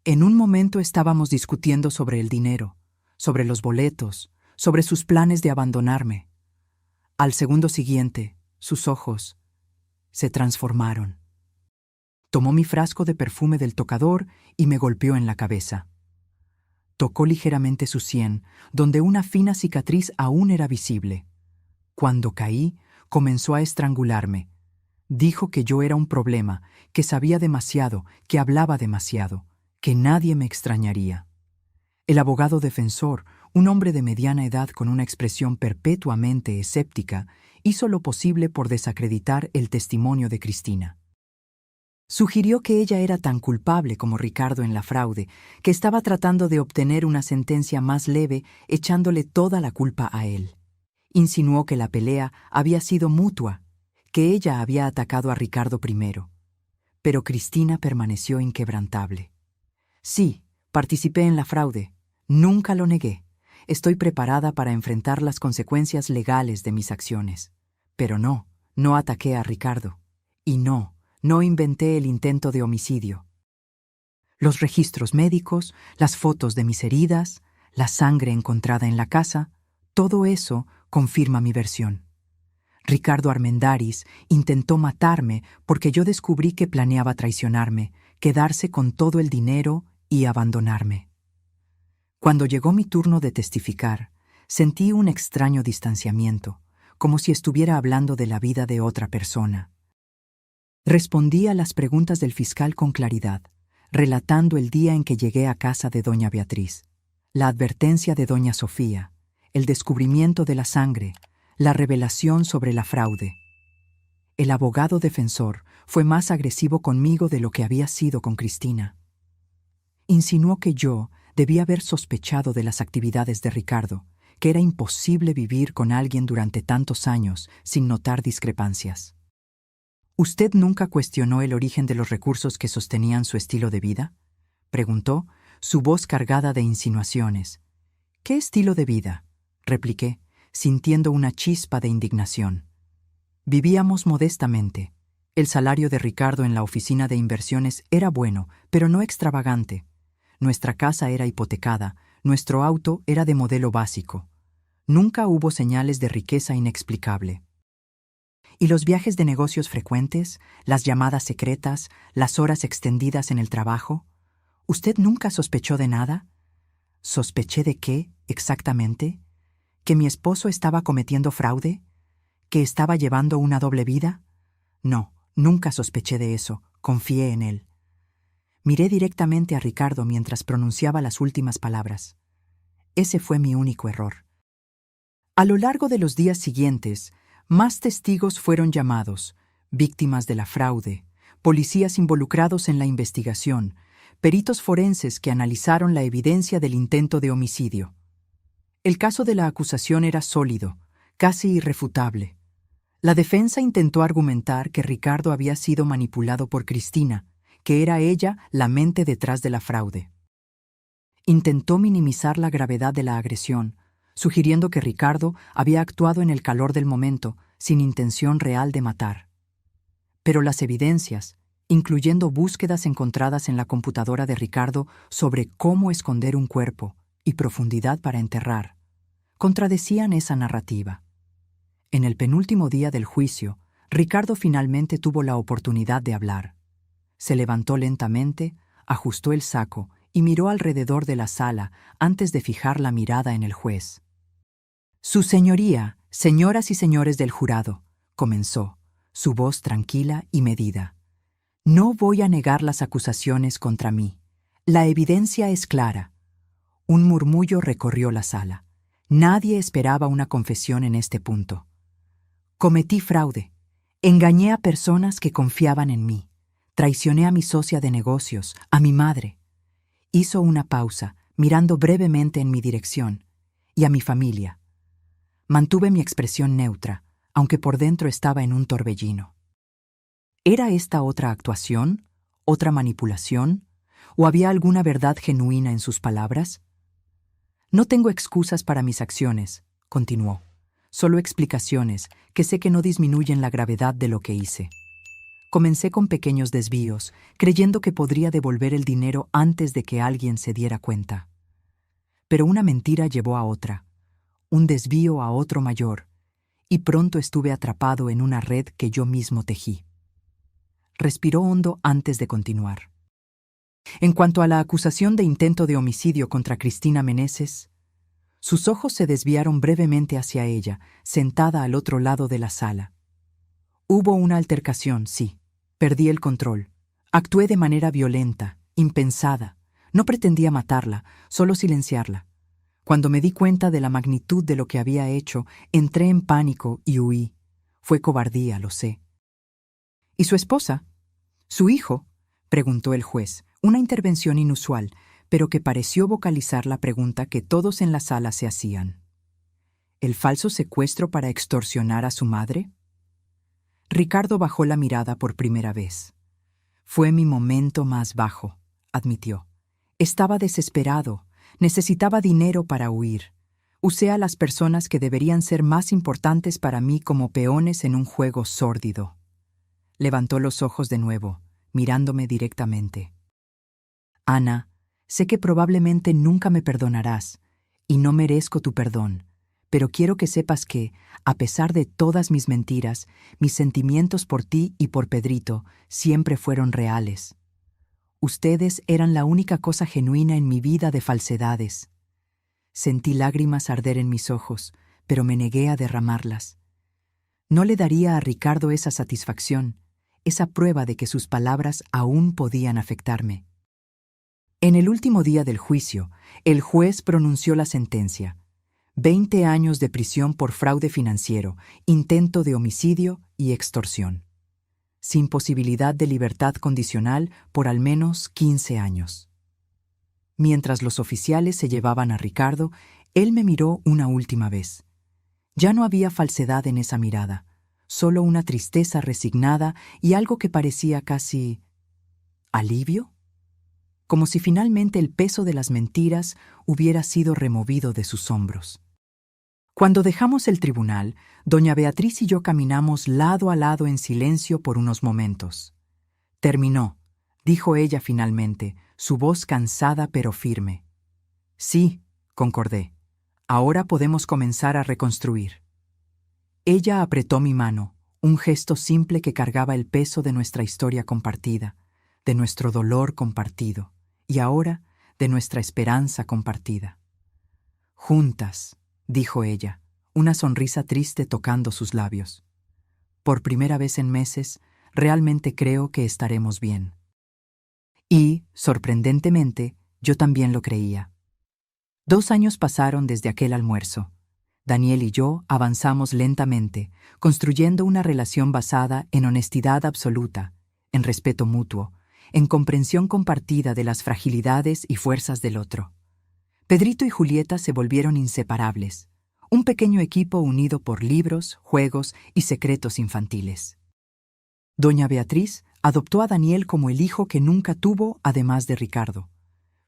En un momento estábamos discutiendo sobre el dinero, sobre los boletos, sobre sus planes de abandonarme. Al segundo siguiente, sus ojos se transformaron. Tomó mi frasco de perfume del tocador y me golpeó en la cabeza. Tocó ligeramente su sien, donde una fina cicatriz aún era visible. Cuando caí, comenzó a estrangularme. Dijo que yo era un problema, que sabía demasiado, que hablaba demasiado, que nadie me extrañaría. El abogado defensor, un hombre de mediana edad con una expresión perpetuamente escéptica, hizo lo posible por desacreditar el testimonio de Cristina. Sugirió que ella era tan culpable como Ricardo en la fraude, que estaba tratando de obtener una sentencia más leve echándole toda la culpa a él. Insinuó que la pelea había sido mutua, que ella había atacado a Ricardo primero. Pero Cristina permaneció inquebrantable. Sí, participé en la fraude. Nunca lo negué. Estoy preparada para enfrentar las consecuencias legales de mis acciones. Pero no ataqué a Ricardo. Y no inventé el intento de homicidio. Los registros médicos, las fotos de mis heridas, la sangre encontrada en la casa, todo eso confirma mi versión. Ricardo Armendáriz intentó matarme porque yo descubrí que planeaba traicionarme, quedarse con todo el dinero y abandonarme. Cuando llegó mi turno de testificar, sentí un extraño distanciamiento, como si estuviera hablando de la vida de otra persona. Respondí a las preguntas del fiscal con claridad, relatando el día en que llegué a casa de doña Beatriz, la advertencia de doña Sofía, el descubrimiento de la sangre, la revelación sobre la fraude. El abogado defensor fue más agresivo conmigo de lo que había sido con Cristina. Insinuó que yo debía haber sospechado de las actividades de Ricardo, que era imposible vivir con alguien durante tantos años sin notar discrepancias. ¿Usted nunca cuestionó el origen de los recursos que sostenían su estilo de vida?, preguntó, su voz cargada de insinuaciones. ¿Qué estilo de vida?, repliqué, sintiendo una chispa de indignación. Vivíamos modestamente. El salario de Ricardo en la oficina de inversiones era bueno, pero no extravagante. Nuestra casa era hipotecada, nuestro auto era de modelo básico. Nunca hubo señales de riqueza inexplicable. ¿Y los viajes de negocios frecuentes, las llamadas secretas, las horas extendidas en el trabajo? ¿Usted nunca sospechó de nada? ¿Sospeché de qué, exactamente? ¿Que mi esposo estaba cometiendo fraude? ¿Que estaba llevando una doble vida? No, nunca sospeché de eso, confié en él. Miré directamente a Ricardo mientras pronunciaba las últimas palabras. Ese fue mi único error. A lo largo de los días siguientes, más testigos fueron llamados, víctimas de la fraude, policías involucrados en la investigación, peritos forenses que analizaron la evidencia del intento de homicidio. El caso de la acusación era sólido, casi irrefutable. La defensa intentó argumentar que Ricardo había sido manipulado por Cristina, que era ella la mente detrás de la fraude. Intentó minimizar la gravedad de la agresión, sugiriendo que Ricardo había actuado en el calor del momento, sin intención real de matar. Pero las evidencias, incluyendo búsquedas encontradas en la computadora de Ricardo sobre cómo esconder un cuerpo y profundidad para enterrar, contradecían esa narrativa. En el penúltimo día del juicio, Ricardo finalmente tuvo la oportunidad de hablar. Se levantó lentamente, ajustó el saco y miró alrededor de la sala antes de fijar la mirada en el juez. «Su señoría, señoras y señores del jurado», comenzó, su voz tranquila y medida. «No voy a negar las acusaciones contra mí. La evidencia es clara». Un murmullo recorrió la sala. Nadie esperaba una confesión en este punto. Cometí fraude. Engañé a personas que confiaban en mí. Traicioné a mi socia de negocios, a mi madre. Hizo una pausa, mirando brevemente en mi dirección, y a mi familia. Mantuve mi expresión neutra, aunque por dentro estaba en un torbellino. ¿Era esta otra actuación? ¿Otra manipulación? ¿O había alguna verdad genuina en sus palabras? No tengo excusas para mis acciones, continuó. Solo explicaciones que sé que no disminuyen la gravedad de lo que hice. Comencé con pequeños desvíos, creyendo que podría devolver el dinero antes de que alguien se diera cuenta. Pero una mentira llevó a otra, un desvío a otro mayor, y pronto estuve atrapado en una red que yo mismo tejí. Respiró hondo antes de continuar. En cuanto a la acusación de intento de homicidio contra Cristina Meneses, sus ojos se desviaron brevemente hacia ella, sentada al otro lado de la sala. Hubo una altercación, sí. Perdí el control. Actué de manera violenta, impensada. No pretendía matarla, solo silenciarla. Cuando me di cuenta de la magnitud de lo que había hecho, entré en pánico y huí. Fue cobardía, lo sé. ¿Y su esposa? ¿Su hijo? Preguntó el juez, una intervención inusual, pero que pareció vocalizar la pregunta que todos en la sala se hacían. ¿El falso secuestro para extorsionar a su madre? Ricardo bajó la mirada por primera vez. Fue mi momento más bajo, admitió. Estaba desesperado, necesitaba dinero para huir. Usé a las personas que deberían ser más importantes para mí como peones en un juego sórdido. Levantó los ojos de nuevo, mirándome directamente. Ana, sé que probablemente nunca me perdonarás, y no merezco tu perdón, pero quiero que sepas que, a pesar de todas mis mentiras, mis sentimientos por ti y por Pedrito siempre fueron reales. Ustedes eran la única cosa genuina en mi vida de falsedades. Sentí lágrimas arder en mis ojos, pero me negué a derramarlas. No le daría a Ricardo esa satisfacción, esa prueba de que sus palabras aún podían afectarme. En el último día del juicio, el juez pronunció la sentencia: 20 años de prisión por fraude financiero, intento de homicidio y extorsión, sin posibilidad de libertad condicional por al menos 15 años. Mientras los oficiales se llevaban a Ricardo, él me miró una última vez. Ya no había falsedad en esa mirada, solo una tristeza resignada y algo que parecía casi ¿alivio? Como si finalmente el peso de las mentiras hubiera sido removido de sus hombros. Cuando dejamos el tribunal, doña Beatriz y yo caminamos lado a lado en silencio por unos momentos. Terminó, dijo ella finalmente, su voz cansada pero firme. Sí, concordé. Ahora podemos comenzar a reconstruir. Ella apretó mi mano, un gesto simple que cargaba el peso de nuestra historia compartida, de nuestro dolor compartido, y ahora de nuestra esperanza compartida. Juntas, dijo ella, una sonrisa triste tocando sus labios. Por primera vez en meses, realmente creo que estaremos bien. Y, sorprendentemente, yo también lo creía. 2 años pasaron desde aquel almuerzo. Daniel y yo avanzamos lentamente, construyendo una relación basada en honestidad absoluta, en respeto mutuo, en comprensión compartida de las fragilidades y fuerzas del otro. Pedrito y Julieta se volvieron inseparables, un pequeño equipo unido por libros, juegos y secretos infantiles. Doña Beatriz adoptó a Daniel como el hijo que nunca tuvo, además de Ricardo,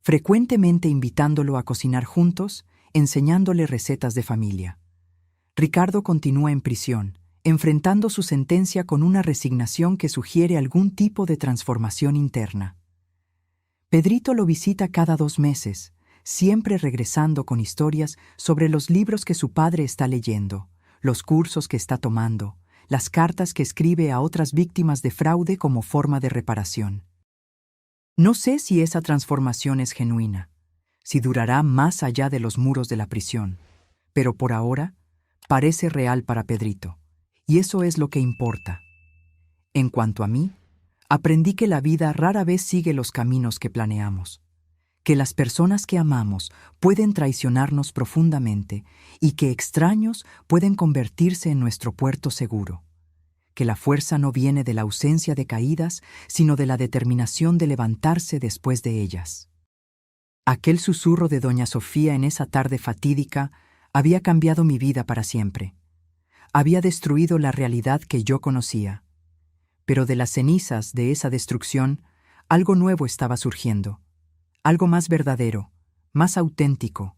frecuentemente invitándolo a cocinar juntos, enseñándole recetas de familia. Ricardo continúa en prisión, enfrentando su sentencia con una resignación que sugiere algún tipo de transformación interna. Pedrito lo visita cada 2 meses, siempre regresando con historias sobre los libros que su padre está leyendo, los cursos que está tomando, las cartas que escribe a otras víctimas de fraude como forma de reparación. No sé si esa transformación es genuina, si durará más allá de los muros de la prisión, pero por ahora parece real para Pedrito, y eso es lo que importa. En cuanto a mí, aprendí que la vida rara vez sigue los caminos que planeamos, que las personas que amamos pueden traicionarnos profundamente y que extraños pueden convertirse en nuestro puerto seguro, que la fuerza no viene de la ausencia de caídas, sino de la determinación de levantarse después de ellas. Aquel susurro de doña Sofía en esa tarde fatídica había cambiado mi vida para siempre. Había destruido la realidad que yo conocía. Pero de las cenizas de esa destrucción, algo nuevo estaba surgiendo. Algo más verdadero, más auténtico.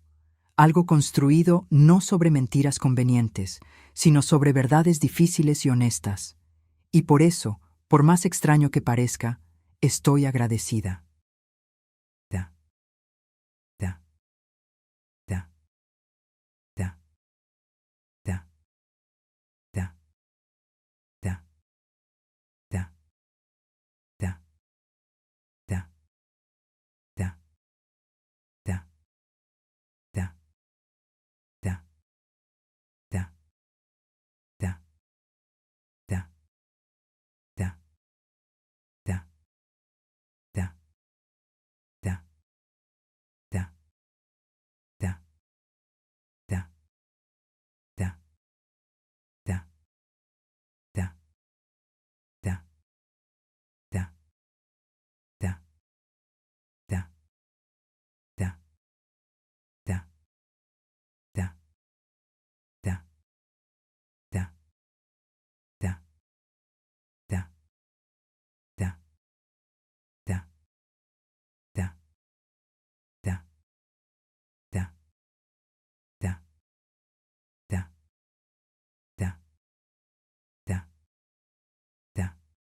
Algo construido no sobre mentiras convenientes, sino sobre verdades difíciles y honestas. Y por eso, por más extraño que parezca, estoy agradecida.